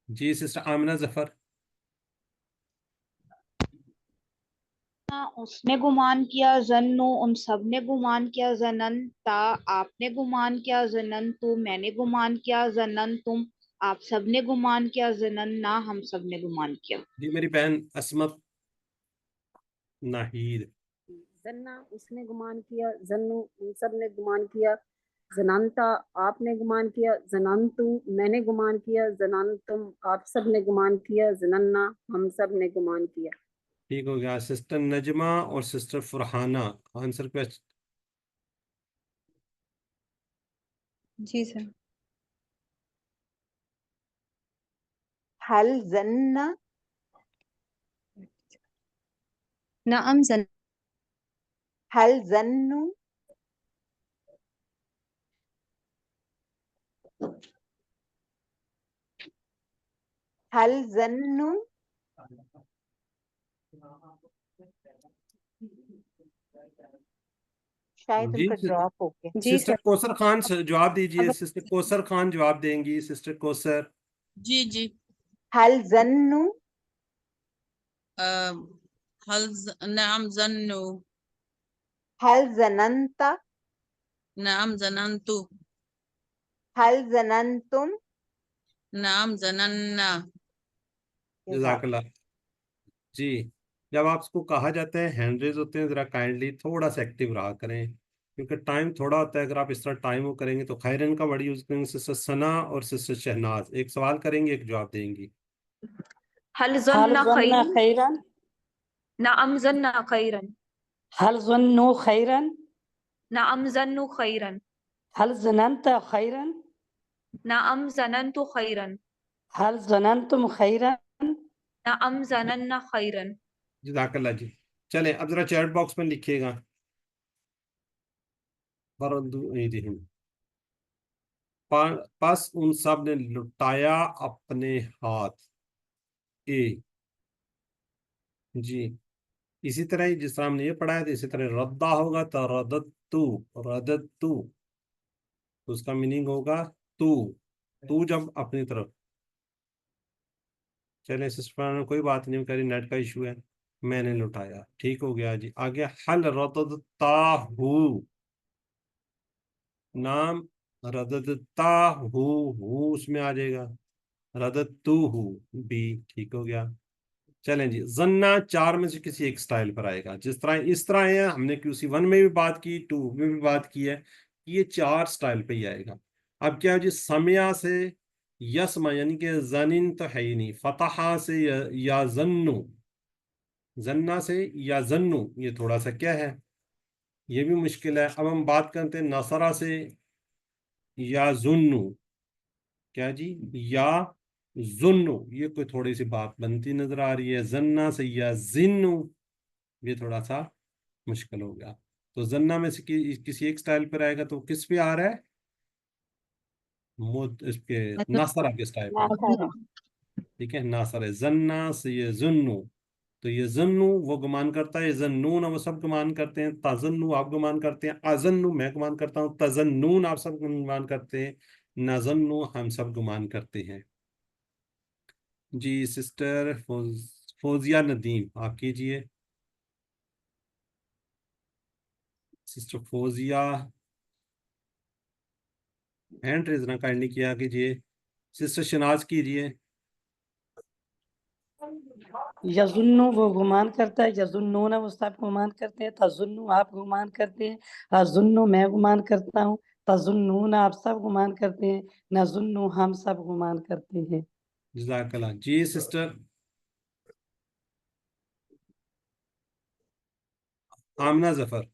جی سسٹر آمنہ ظفر. اس نے گمان کیا, زنو ان سب نے گمان کیا, زننتا آپ نے گمان کیا, زننتو میں نے گمان کیا, زننتم آپ سب نے گمان کیا, زننا ہم سب نے گمان کیا. جی میری بہن اسمت ناہید. زنا اس نے گمان کیا, زنو ان سب نے گمان کیا, زنانتا آپ نے گمان کیا, زنانتو میں نے گمان کیا, زنانتم آپ سب نے گمان کیا, زننا ہم سب نے گمان کیا. ٹھیک ہو گیا. سسٹر نجمہ اور سسٹر فرحانہ آنسر کوشچن. جی سر. حل زن نعم زن, حل زنو حل زنو شاید ان جی کا ڈراپ ہو گیا. جی سسٹر سر. کوثر خان جواب دیجئے. سسٹر کوثر خان جواب دیں گی. سسٹر کوثر. جی جی. حل زنو نعم زنو. حل زننتا نعم زننتو. حل زننتم نعم زننا. جزاک اللہ. جی جب آپ اس کو کہا جاتا ہے ہینڈ ریز ہوتے ہیں, ذرا کائنڈلی تھوڑا سا ایکٹیو رہا کریں, کیونکہ ٹائم تھوڑا ہوتا ہے. اگر آپ اس طرح ٹائم وہ کریں گے تو خیرن کا ورڈ یوز کریں گے. سسٹر ثنا اور سسٹر شہناز ایک سوال کریں گے, ایک جواب دیں گی. هل هل ظن ظن خيرا؟ خيرا؟ نعم ظن خيرا. هل ظنوا خيرا؟ نعم ظنوا خيرا. هل ظننت خيرا؟ نعم ظننت خيرا. هل ظننتم خيرا؟ नअम ज़नन्ना खैरन। जज़ाकल्लाह जी। चलें अब जरा चैट बॉक्स में लिखिएगा। पास उन सब ने लुटाया अपने हाथ। ए जी, इसी तरह ही जिस तरह हमने ये पढ़ा है तो इसी तरह रद्दा होगा तो रदत्तु, रदत्तु तो उसका मीनिंग होगा तू, तू जब अपनी तरफ। चले सिस्टर कोई बात नहीं करी, नेट का इशू है, मैंने लुटाया, ठीक हो गया जी। आगे हल रददताहु, नाम रददताहु, हु उसमें आ जाएगा, रदत्तुहु बी, ठीक हो गया। चलें जी, जन्ना चार में से किसी एक स्टाइल पर आएगा, जिस तरह इस तरह है, हमने QC1 में भी बात की, 2 में भी बात की है कि ये 4 स्टाइल पे ही आएगा। अब क्या है जी, समिया से यसमा यानी कि जनिन तो है ही नहीं, फतहा से या जन्नु, जन्ना से या जन्नु, ये थोड़ा सा क्या है, ये भी मुश्किल है। अब हम बात करते हैं नसरा से या जुन्नु, क्या जी, या जुन्नु, ये कोई थोड़ी सी बात बनती नजर आ रही है। जन्ना से या जिन्नु, ये थोड़ा सा मुश्किल हो गया। तो जन्ना में से किसी एक स्टाइल पर आएगा, तो किस पे आ रहा है, इसके नासरा के स्टाइल पे, ठीक है, नासर है। जन्ना से ये जुन्नु, तो ये जन्नु वो गुमान करता है, जन्नून वो सब गुमान करते हैं, तजन्नु आप गुमान करते हैं, अजन्नु मैं गुमान करता हूँ, तजन्नून आप सब गुमान करते हैं, नजन्नु हम सब गुमान करते हैं। जी सिस्टर फौजिया नदीम आप कीजिए। सिस्टर फौजिया हैंड रेज ना काइंडली किया कीजिए। सिस्टर शनाज कीजिए। यजुन्नु वो गुमान करता है, यजुन्नून वो सब गुमान करते हैं, तजुन्नु आप गुमान करते हैं, अजुन्नु मैं गुमान करता हूँ, तजुन्नून आप सब गुमान करते हैं, नजुन्नु हम सब गुमान करते हैं। जज़ाकल्लाह जी। सिस्टर आमना जफर।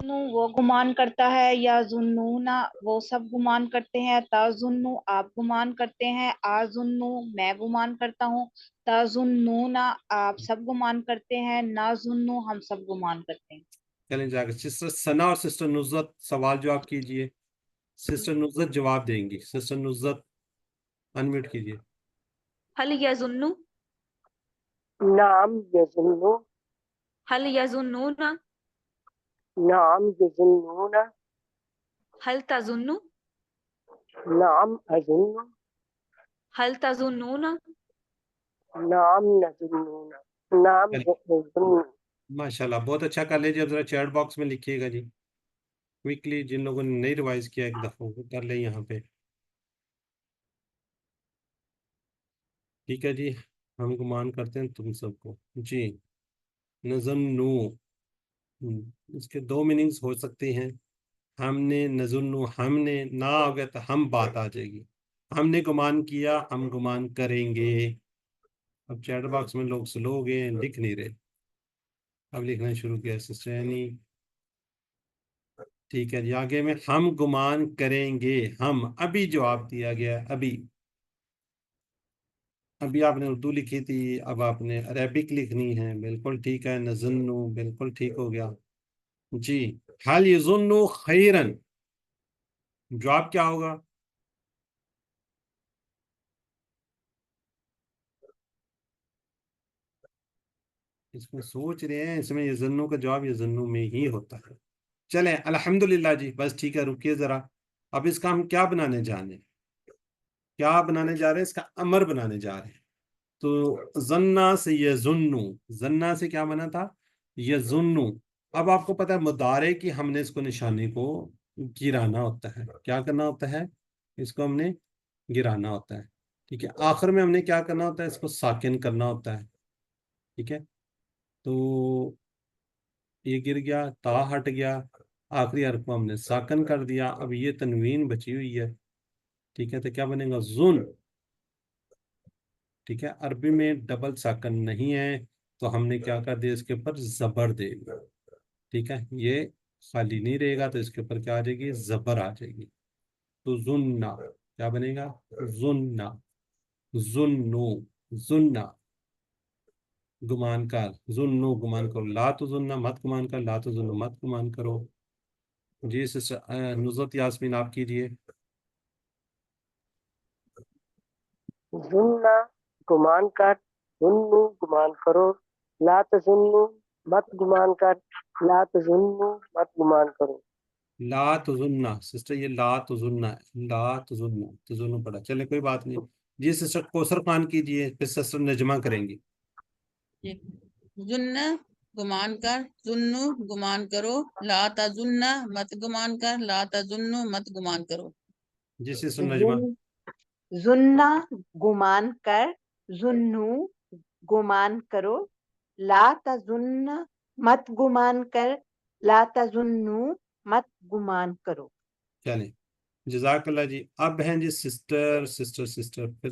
वो गुमान करता है, या जुन्नूना वो सब गुमान करते हैं, ताजुन्नु आप गुमान करते हैं, आजुन्नु मैं गुमान करता हूँ, ताजुन्नूना आप सब गुमान करते हैं, नाजुन्नु हम सब गुमान करते हैं। चलें जाकर सिस्टर सना और सिस्टर नुज़रत सवाल जवाब कीजिए। सिस्टर नुज़रत जवाब देंगी। सिस्टर नुज़रत अनम्यूट कीजिए। हल यजुन्नु, नाम यजुन्नु, हल यजुन्नूना, नाम यजुन्नूना, हल तजुन्नु, नाम अजुन्नु, हल तजुन्नूना। नाम नजुन्नूना, नाम यजुन्नु। माशाल्लाह बहुत अच्छा कर लीजिए। अब जरा चैट बॉक्स में लिखिएगा जी क्विकली, जिन लोगों ने नहीं रिवाइज किया एक दफा वो कर ले यहाँ पे, ठीक है जी। हम गुमान करते हैं तुम सबको जी। नजन्नु, इसके दो मीनिंग्स हो सकती हैं, हमने, नजुन्नु हमने, ना हो गया तो हम बात आ जाएगी, हमने गुमान किया हम गुमान करेंगे। अब चैट बॉक्स में लोग स्लो हो गए, लिख नहीं रहे, अब लिखना शुरू किया सिस्टर यानी, ठीक है जी। आगे में हम गुमान करेंगे, हम अभी जवाब दिया गया, अभी अभी आपने उर्दू लिखी थी, अब आपने अरेबिक लिखनी है, बिल्कुल ठीक है। नजन्नु बिल्कुल ठीक हो गया जी। हल यजुन्नु खैरन, जवाब क्या होगा, इसमें सोच रहे हैं, इसमें यजुन्नु का जवाब यजुन्नु में ही होता है। चलें अल्हम्दुलिल्लाह जी, बस ठीक है, रुकिए जरा। अब इसका हम क्या बनाने जा रहे हैं, क्या बनाने जा रहे हैं, इसका अमर बनाने जा रहे हैं। तो जन्ना से यजुन्नु, जन्ना से क्या बना था, यजुन्नु। अब आपको पता है मुदारे की हमने इसको निशानी को गिराना होता है, क्या करना होता है, इसको हमने गिराना होता है, ठीक है। आखिर में हमने क्या करना होता है, इसको साकिन करना होता है, ठीक है। तो ये गिर गया, ता हट गया, आखिरी हर्फ को हमने साकन कर दिया, अब ये तनवीन बची हुई है, ठीक है। तो क्या बनेगा, जुन, ठीक है। अरबी में डबल साकन नहीं है, तो हमने क्या कर दिया, इसके ऊपर जबर दे दिया, ठीक है। ये खाली नहीं रहेगा तो इसके ऊपर क्या आ जाएगी, जबर आ जाएगी। तो जुन्ना क्या बनेगा, जुन्ना, जुन्नु, जुन्ना गुमान कर, जुन्नु गुमान करो, ला तो जुन्ना मत गुमान कर, ला तो जुन्नु मत गुमान करो। जी सिस्टर नुज़रत यास्मीन आप कीजिए। जुन्ना गुमान कर, जुन्नु गुमान करो, ला तजुन्नु मत गुमान कर, ला तजुन्नु मत गुमान करो। ला तुजुन्ना सिस्टर, ये ला तुजुन्ना है, ला तुजुन्ना, तुजुन्नु पढ़ा, चले कोई बात नहीं। जी सिस्टर कौसर खान कीजिए, फिर सिस्टर नजमा करेंगी। जुन्ना गुमान कर, जुन्नु गुमान करो, ला तजुन्ना मत गुमान कर, ला तजुन्नु मत गुमान करो। जी सिस्टर नजमा। जुन्ना गुमान कर, जुन्नु गुमान करो, ला तजुन्ना मत गुमान कर, ला तजुन्नु मत गुमान करो। चले जजाकल्ला जी। अब हैं जी सिस्टर फिर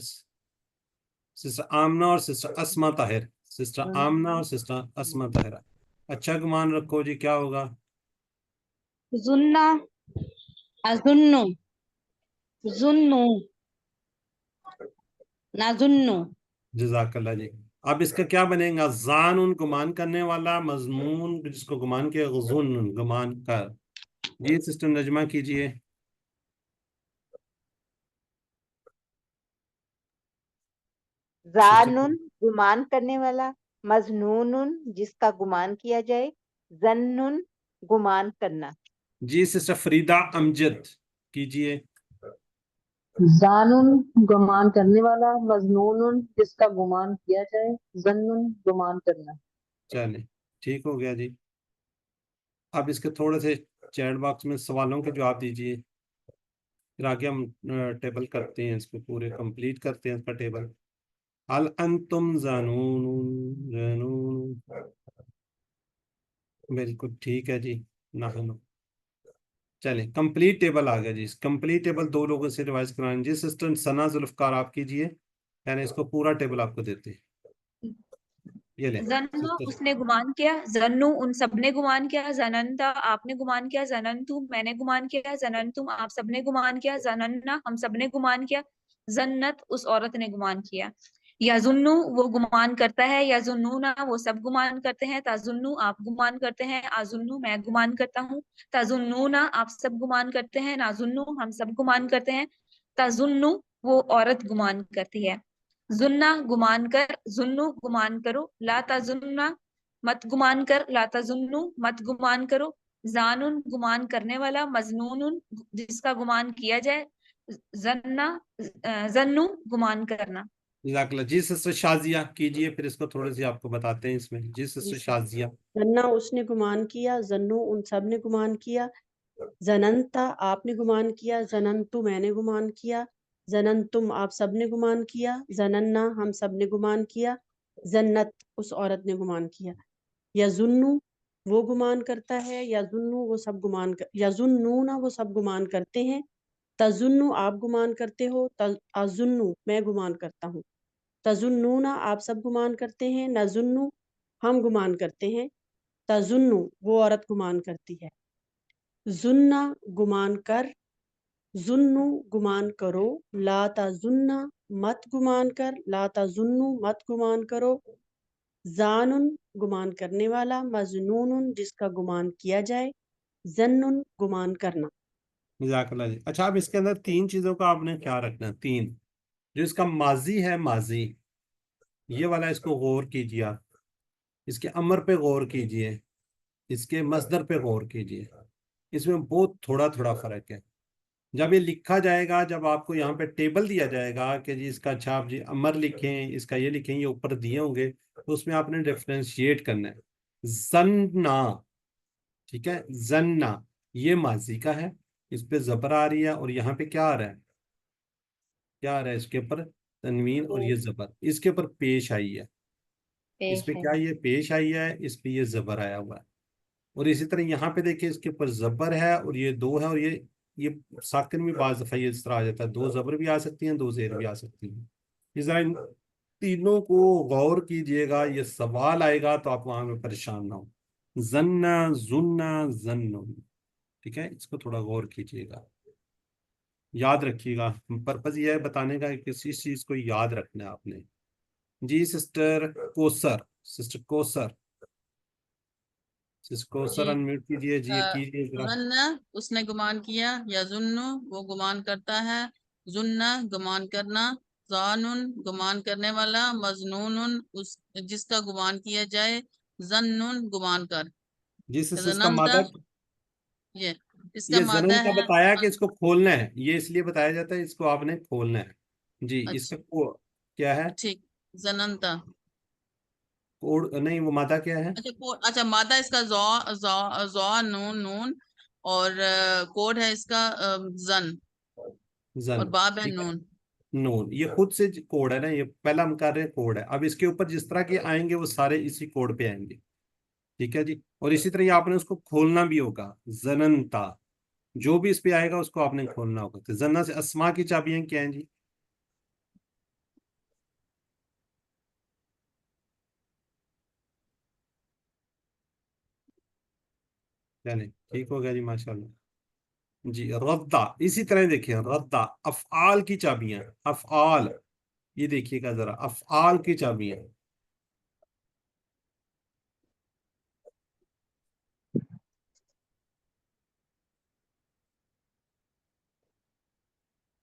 सिस्टर आमना और सिस्टर अस्मा ताहिर, सिस्टर आमना और सिस्टर अस्मा ताहिरा। अच्छा गुमान रखो जी, क्या होगा? जुन्ना, अजुन्नु, जुन्नु, नाजुन्नु। जजाकल्ला जी। अब इसका क्या बनेगा? जानुन गुमान करने वाला, मजमून जिसको गुमान किया, गुज़ुन गुमान कर। जी सिस्टर नजमा कीजिए। जानुन गुमान करने वाला, मजनूनुन जिसका गुमान किया जाए, जन्नुन गुमान करना। जी सिस्टर फरीदा अमजद कीजिए। जानुन गुमान करने वाला, मजनूनुन जिसका गुमान किया जाए, जन्नुन गुमान करना। चले ठीक हो गया जी। अब इसके थोड़े से चैट बॉक्स में सवालों के जवाब दीजिए, फिर आगे हम टेबल करते हैं, इसको पूरे कंप्लीट करते हैं इसका टेबल। अल अंतुम जानून, जानून बिल्कुल ठीक है जी। नहनु, चले कंप्लीट टेबल आ गया जी। कंप्लीट टेबल दो लोगों से रिवाइज कराएं। जी सिस्टर सना जुल्फकार आप कीजिए, यानी इसको पूरा टेबल आपको देते हैं। ये ले जन्नु सिस्टर। उसने गुमान किया, जन्नु उन सबने गुमान किया, जननता आपने गुमान किया, जननतु मैंने गुमान किया, जननतुम आप सबने गुमान किया, जनन्ना हम सबने गुमान किया, जन्नत उस औरत ने गुमान किया। यजुन्नु वो गुमान करता है, यजुन्नुना वो सब गुमान करते हैं, ताजुन्नु आप गुमान करते हैं, आजुन्नु मैं गुमान करता हूँ, ताजुन्नुना आप सब गुमान करते हैं, नाजुन्नु हम सब गुमान करते हैं, ताजुन्नु वो औरत गुमान करती है। जुन्ना गुमान कर, जुन्नु गुमान करो, ला ताजुन्ना मत गुमान कर, ला ताजुन्नु मत गुमान करो, जानुन गुमान करने वाला, मजनूनुन जिसका गुमान किया जाए, जन्ना जन्नु गुमान करना। जज़ाकल्लाह। जी सिस्टर शाजिया कीजिए, फिर इसको थोड़ी सी आपको बताते हैं इसमें। जी सिस्टर शाजिया। जन्ना उसने गुमान किया, जन्नु उन सब ने गुमान किया, जननता आपने गुमान किया, जननतु मैंने गुमान किया, जननतुम आप सब ने गुमान किया, जनन्ना हम सब ने गुमान किया, जन्नत उस औरत ने गुमान किया। यजुन्नु वो गुमान करता है, यजुन्नु वो सब गुमान कर, यजुन्नूना वो सब गुमान करते हैं, तजुन्नु आप गुमान करते हो, अजुन्नु मैं गुमान करता हूँ, तजुन्नूना आप सब गुमान करते हैं, नजुन्नु हम गुमान करते हैं, तजुन्नु वो औरत गुमान करती है, जुन्ना गुमान कर, जुन्नु गुमान करो, ला ताजुन्ना मत गुमान कर, ला ताजुन्नु मत गुमान करो, जानुन गुमान करने वाला, मजनूनुन जिसका गुमान किया जाए, जन्नुन गुमान करना। जज़ाकल्लाह जी। अच्छा अब इसके अंदर तीन चीजों का आपने ख्याल रखना है। तीन, जो इसका माजी है, माजी ये वाला, इसको गौर कीजिए आप। इसके अमर पे गौर कीजिए, इसके मसदर पे गौर कीजिए। इसमें बहुत थोड़ा थोड़ा फर्क है। जब ये लिखा जाएगा, जब आपको यहाँ पे टेबल दिया जाएगा कि जी इसका अच्छा आप जी अमर लिखें, इसका ये लिखें, ये ऊपर दिए होंगे, तो उसमें आपने डिफ्रेंशिएट करना है। जन्ना, ठीक है, जन्ना ये माजी का है, इस पे जबर आ रही है, और यहाँ पे क्या आ रहा है, क्या आ रहा है, इसके ऊपर तनवीन और ये जबर, इसके ऊपर पेश आई है, इस पे क्या ये पेश आई है, इस पे ये जबर आया हुआ है। और इसी तरह यहाँ पे देखिए, इसके ऊपर जबर है और ये दो है, और ये साकिन में बाज दफा ये इस तरह आ जाता है, दो जबर भी आ सकती हैं, दो जेर भी आ सकती हैं। इस तरह इन तीनों को गौर कीजिएगा, ये सवाल आएगा तो आप वहां में परेशान ना हो। जन्ना, जुन्ना, जन्नु, ठीक है, इसको थोड़ा गौर कीजिएगा। یاد رکھیے گا، پرپز یہ ہے بتانے کا کہ کسی چیز کو یاد رکھنا ہے آپ نے. جی سسٹر کوثر، سسٹر کوثر، سسٹر کوثر جی انمیوٹ کیجیے، جی کیجیے ذرا. ظن اس نے گمان کیا، یا ظن وہ گمان کرتا ہے، ظن گمان کرنا، ظانن گمان کرنے والا، مظنون اس جس کا گمان کیا جائے، ظنن گمان کر. جی سسٹر اس کا ظننت مادہ، یہ اس کا یہ مادہ ظنون کا ہے. بتایا کہ اس کو کھولنا ہے، یہ اس لیے بتایا جاتا ہے اس کو آپ نے کھولنا ہے. جی اس کا اچھا کیا ہے ٹھیک، ظننتا. کوڈ نہیں، وہ مادہ کیا ہے؟ اچھا مادہ اس کا زو نون نون، اور کوڈ ہے اس کا زن، زن، اور باب ہے ٹھیک ہے. نون. نون یہ خود سے کوڈ ہے نا، یہ پہلا ہم کر رہے ہیں کوڈ ہے. اب اس کے اوپر جس طرح کے آئیں گے وہ سارے اسی کوڈ پہ آئیں گے. ٹھیک ہے جی. اور اسی طرح یہ آپ نے اس کو کھولنا بھی ہوگا، زننتا جو بھی اس پہ آئے گا اس کو آپ نے کھولنا ہوگا. تو زنا سے اسما کی چابیاں کیا ہیں جی؟ چلیں ٹھیک ہو گیا جی، ماشاءاللہ. جی ردا، اسی طرح دیکھیں ردا افعال کی چابیاں، افعال، یہ دیکھیے گا ذرا، افعال کی چابیاں.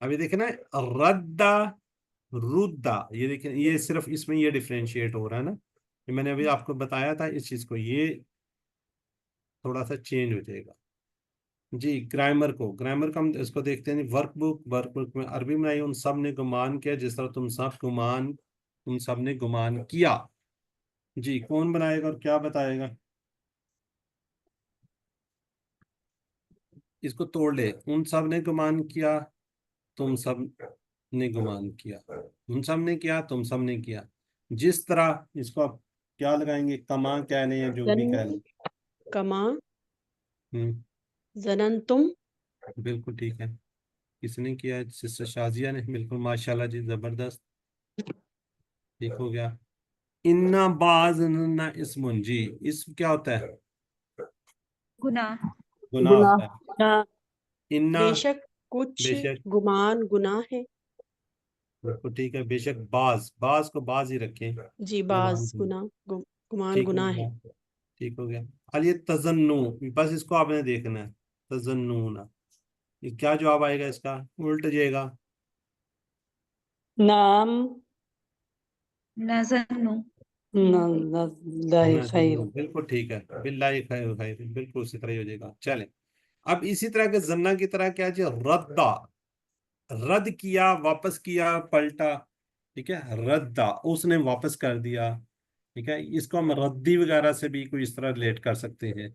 ابھی دیکھیں نا ردا، ردا، یہ دیکھیں یہ صرف اس میں یہ ڈیفرینشیٹ ہو رہا ہے نا، یہ میں نے ابھی آپ کو بتایا تھا اس چیز کو، یہ تھوڑا سا چینج ہو جائے گا. جی گرامر کو، گرامر کا ہم اس کو دیکھتے ہیں ورک بک، ورک بک میں عربی میں آئی ان سب نے گمان کیا جس طرح تم سب نے گمان کیا. جی کون بنائے گا اور کیا بتائے گا؟ اس کو توڑ لے، ان سب نے گمان کیا، تم سب نے گمان کیا، ان سب نے کیا، تم سب نے کیا. جس طرح اس کو آپ کیا لگائیں گے؟ کما کہہ لیں یا جو بھی کہہ لیں. کما ہوں ظننتم. بالکل ٹھیک ہے. کس نے کیا؟ سسٹر شازیہ نے، بالکل ماشاءاللہ جی، زبردست، ٹھیک ہو گیا. انا بعض نہ اسم، جی اسم کیا ہوتا ہے؟ گناہ. گناہ گناہ. ہوتا ہے. انا بے شک کچھ بے شک، گمان گناہ ہے. بالکل ٹھیک ہے. بے شک بعض، بعض کو بعض ہی رکھیں، جی بعض گمان کو. گناہ گمان ٹھیک ہو گناہ ہے. گیا، ٹھیک ہو گیا. اب یہ تظنو، بس اس کو آپ نے دیکھنا ہے، تظنون، یہ کیا جواب آئے گا اس کا؟ الٹ جائے گا. نعم. نظنو. اللہ خیر. بالکل ٹھیک ہے. باللہ خیر، خیر بالکل اسی طرح ہی ہو جائے گا. چلیں اب اسی طرح کے زنا کی طرح کیا جی، ردا، رد کیا، واپس کیا، پلٹا. ٹھیک ہے، ردا اس نے واپس کر دیا. ٹھیک ہے، اس کو ہم ردی وغیرہ سے بھی کوئی اس طرح ریلیٹ کر سکتے ہیں.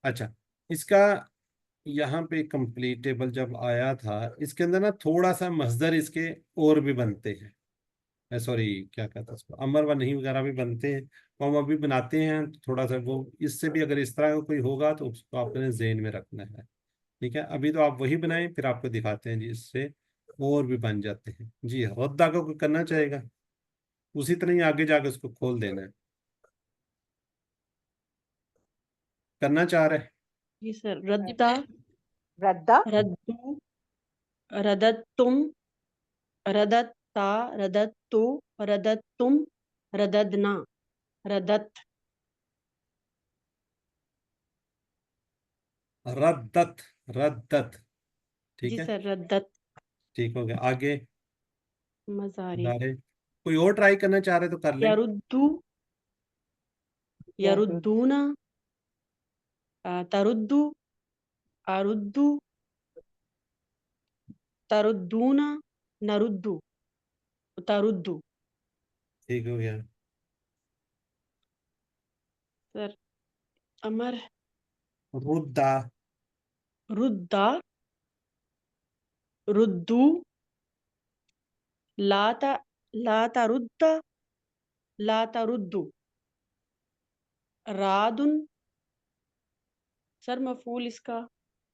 اچھا اس کا یہاں پہ کمپلیٹیبل جب آیا تھا اس کے اندر نا تھوڑا سا مصدر اس کے اور بھی بنتے ہیں، سوری کیا کہتا ہے اس کو، امر و نہیں وغیرہ بھی بنتے ہیں، وہ ہم ابھی بناتے ہیں. تھوڑا سا وہ اس سے بھی اگر اس طرح کا کوئی ہوگا تو اس کو آپ نے ذہن میں رکھنا ہے. ٹھیک ہے، ابھی تو آپ وہی بنائیں، پھر آپ کو دکھاتے ہیں جی اس سے اور بھی بن جاتے ہیں. جی ردا کا کوئی کرنا چاہے گا، اسی طرح ہی آگے جا کے اس کو کھول دینا ہے. کرنا چاہ رہے؟ جی سر. ردا، ردا، ردو، رددتم، رددتا، رددتو، رددتم، رددنا، ردت. ردت، ردت، ٹھیک جی ہے، سر. ردت ٹھیک ہو گیا. آگے مزاری. جا رہے، کوئی اور ٹرائی کرنا چاہ رہے تو کر لیں. یردو، یردونا، تردو، اردو، تردونا، نردو، تردو. ٹھیک ہو گیا. سر امر، ردا، ردا، ردو، لا ترد، لا تردو. رادن، سر مفعول اس کا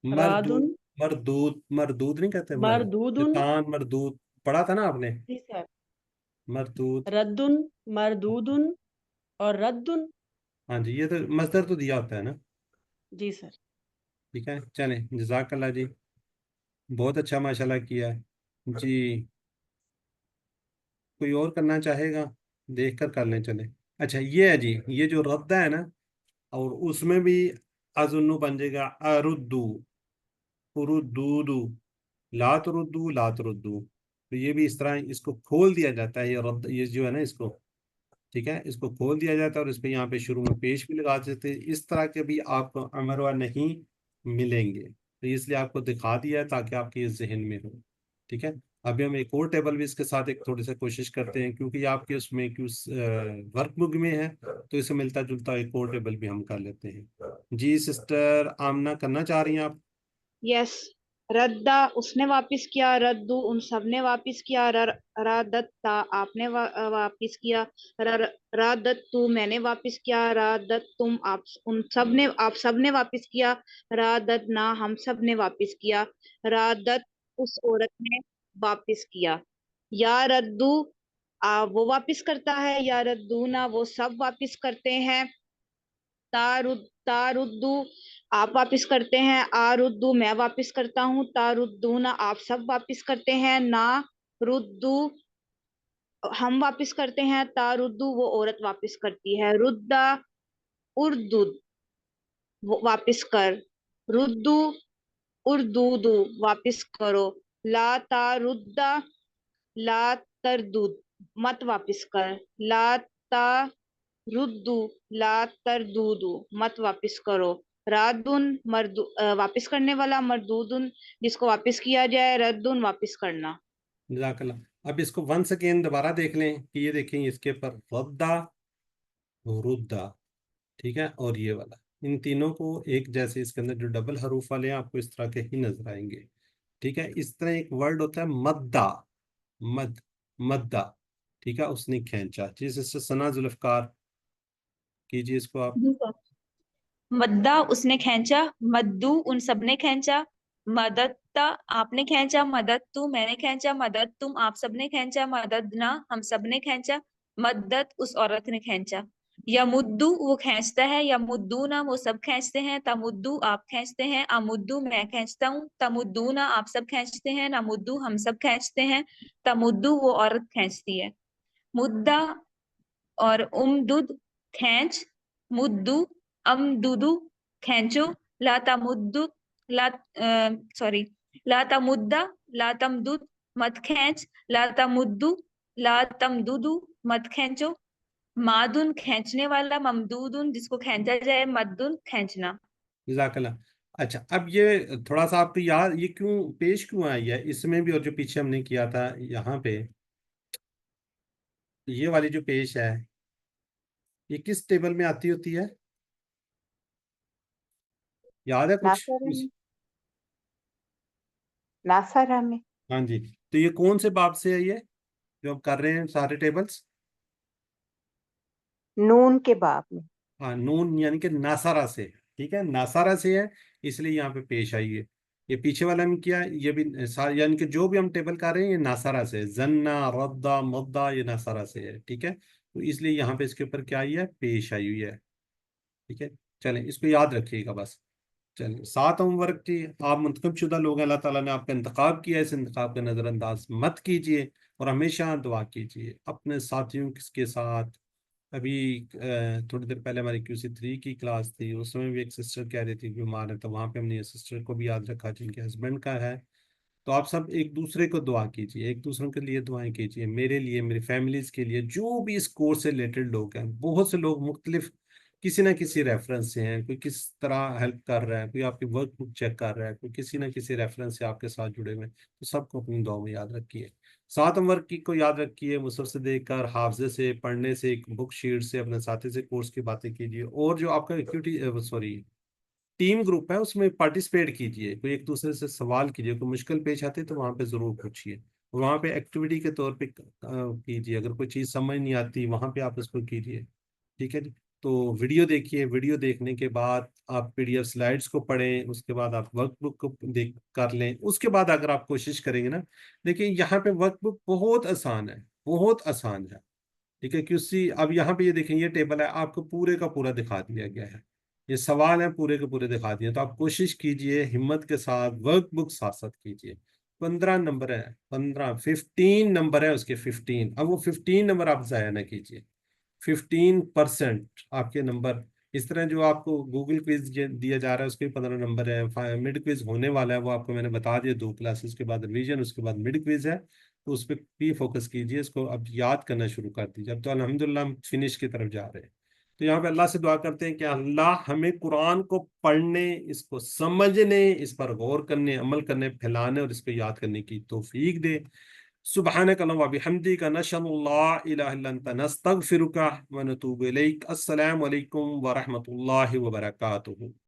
مردود، رادن. مردود، مردود نہیں کہتے مردودن. شیطان مردود پڑھا تھا نا آپ نے، جی سر. مردود. ردن، مردودن اور ردن. ہاں جی یہ تو مصدر تو دیا ہوتا ہے نا. جی سر. ٹھیک ہے چلیں، جزاک اللہ جی. बहुत अच्छा माशाल्लाह किया है जी। कोई और करना चाहेगा? देख कर कर लें, चले। अच्छा ये है जी, ये जो रद्दा है ना, और उसमें भी अजुन्नु बन जाएगा अरुद्दू, उरुद्दूदू, ला तुरुद्दू ला तुरुद्दू। तो ये भी इस तरह इसको खोल दिया जाता है, ये रद्द, ये जो है ना इसको, ठीक है, इसको खोल दिया जाता है और इस पे यहाँ पे शुरू में पेश भी लगा देते हैं। इस तरह के भी आपको अमरवा नहीं मिलेंगे, तो इसलिए आपको दिखा दिया है ताकि आपके ये जहन में हो। ठीक है, अभी हम एक और टेबल भी इसके साथ एक थोड़ी सी कोशिश करते हैं, क्योंकि आपके उसमें वर्कबुक में है, तो इसे मिलता जुलता एक और टेबल भी हम कर लेते हैं। जी सिस्टर आमना, करना चाह रही हैं आप? यस। रद्दा उसने वापस किया, रद्दू उन सब ने वापस किया, रादत्ता आपने वापस किया, रादत्तू मैंने वापस किया, रादत्तुम आप सब ने वापस किया, रादतना हम सब ने वापस किया, रादत उस औरत ने वापस किया। या रद्दू वो वापस करता है, या रद्दूना वो सब वापस करते हैं, तारुद्दू आप वापस करते हैं, आरुद्दू मैं वापस करता हूँ, तारुद्दूना आप सब वापस करते हैं, ना रुद्दू हम वापस करते हैं, तारुद्दू वो औरत वापस करती है, रुद्दा उर्दुद वो वापस कर, रुद्दू उर्दूदू वापस करो, ला तारुद्दा ला तरदुद मत वापस कर, ला ता रुद्दू ला तरदूदू मत वापस करो, रादुन वापस करने वाला, मरदूदुन जिसको वापस किया जाए, रद्दुन वापस करना। जज़ाकल्लाह। अब इसको वंस अगेन दोबारा देख लें कि ये देखें इसके ऊपर रद्दा, रुद्दा, ठीक है, और ये वाला, इन तीनों को एक जैसे इसके अंदर जो डबल हरूफ वाले हैं आपको इस तरह के ही नजर आएंगे। ठीक है, इस तरह एक वर्ड होता है मद्दा, मद, मद्दा, ठीक है, उसने खींचा। जिस सना जुल्फकार, कीजिए इसको आप। मद्दा उसने खींचा, मद्दू उन सब ने खींचा, मददता आपने खींचा, मददतू मैंने खींचा, मदद तुम आप सब ने खींचा, मददना हम सब ने खींचा, मद्दत उस औरत ने खींचा। यमुद्दू वो खींचता है, यमुद्दूना वो सब खींचते हैं, तमुद्दू आप खींचते हैं, अमुद्दू मैं खींचता हूँ, तमुद्दूना आप सब खींचते हैं, नमुद्दू हम सब खींचते हैं, तमुद्दू वो औरत खींचती है। मुद्दा और उमदुद खींच, मुद्दू अमदुदु खींचो, ला तमुद्दु ला सॉरी ला तमुद्दा ला तमदुद मत खींच, ला तमुद्दु ला तमदुदु मत खींचो, मादुन खींचने वाला, ममदूदुन जिसको खींचा जाए, मद्दुन खींचना। जज़ाकल्लाह। अच्छा अब ये थोड़ा सा आपको याद, ये क्यों पेश क्यों आई है इसमें भी, और जो पीछे हमने किया था यहाँ पे, ये वाली जो पेश है, ये किस टेबल में आती होती है, याद है कुछ? नासारा में। हाँ जी, तो ये कौन से बाब से है ये जो हम कर रहे हैं सारे टेबल्स? नून के बाब में। हाँ, नून यानी कि नासारा से, ठीक है, नासारा से है, इसलिए यहाँ पे पेश आई है। ये पीछे वाला में किया, ये भी यानी कि जो भी हम टेबल कर रहे हैं ये नासारा से, जन्ना रद्दा मद्दा ये नासारा से है, ठीक है, तो इसलिए यहाँ पे इसके ऊपर क्या आई है, पेश आई हुई है। ठीक है, चलें इसको याद रखिएगा बस। चलिए, 7 होमवर्क की आप मुंतखब शुदा लोग हैं, अल्लाह ताला ने आपका इंतखाब किया है, इस इंतखाब का नज़रअंदाज मत कीजिए और हमेशा दुआ कीजिए अपने साथियों के साथ। अभी थोड़ी देर पहले हमारी QC3 की क्लास थी, उसमें भी एक सिस्टर कह रही थी बीमार है, तो वहाँ पे हमने ये सिस्टर को भी याद रखा जिनके हस्बैंड का है। तो आप सब एक दूसरे को दुआ कीजिए, एक दूसरों के लिए दुआएं कीजिए, मेरे लिए, मेरी फैमिलीज के लिए, जो भी इस कोर्स से रिलेटेड लोग हैं। बहुत से लोग मुख्तलिफ किसी ना किसी रेफरेंस से हैं, कोई किस तरह हेल्प कर रहा है, कोई आपकी वर्क बुक चेक कर रहा है, कोई किसी ना किसी रेफरेंस से आपके साथ जुड़े हुए हैं, तो सबको अपनी दुआ में याद रखिए। 7 नंबर की को याद रखिए, मुसहफ से देखकर, हाफजे से पढ़ने से, एक बुक शीट से, अपने साथी से कोर्स की बातें कीजिए, और जो आपका टीम ग्रुप है उसमें पार्टिसिपेट कीजिए, कोई एक दूसरे से सवाल कीजिए, कोई मुश्किल पेश आती है तो वहाँ पे ज़रूर पूछिए, वहाँ पे एक्टिविटी के तौर पे कीजिए, अगर कोई चीज़ समझ नहीं आती वहाँ पे आप उसको कीजिए। ठीक है जी, तो वीडियो देखिए, वीडियो देखने के बाद आप PDF स्लाइड्स को पढ़ें, उसके बाद आप वर्कबुक को देख कर लें, उसके बाद अगर आप कोशिश करेंगे ना, देखिए यहाँ पे वर्कबुक बहुत आसान है, बहुत आसान है। ठीक है, क्योंकि अब यहाँ पे ये देखें, ये टेबल है आपको पूरे का पूरा दिखा दिया गया है, یہ سوال ہیں پورے کے پورے دکھا دیے. تو آپ کوشش کیجئے ہمت کے ساتھ ورک بک ساتھ ساتھ کیجئے. 15 نمبر ہے, 15 نمبر ہے اس کے 15. اب وہ 15 نمبر آپ ضائع نہ کیجئے. 15% آپ کے نمبر. اس طرح جو آپ کو گوگل کوئز دیا جا رہا ہے اس کے 15 نمبر ہے. مڈ کوئز ہونے والا ہے, وہ آپ کو میں نے بتا دیا, 2 کلاسز کے بعد ریویژن, اس کے بعد مڈ کوئز ہے. تو اس پہ بھی فوکس کیجئے, اس کو اب یاد کرنا شروع کر دیجیے. اب تو الحمدللہ ہم فنش کی طرف جا رہے ہیں. تو یہاں پہ اللہ سے دعا کرتے ہیں کہ اللہ ہمیں قرآن کو پڑھنے, اس کو سمجھنے, اس پر غور کرنے, عمل کرنے, پھیلانے اور اس کو یاد کرنے کی توفیق دے. سبحانک اللہم و بحمدک نشہد ان لا الہ الا انت نستغفرک و نتوب الیک. السلام علیکم ورحمۃ اللہ وبرکاتہ.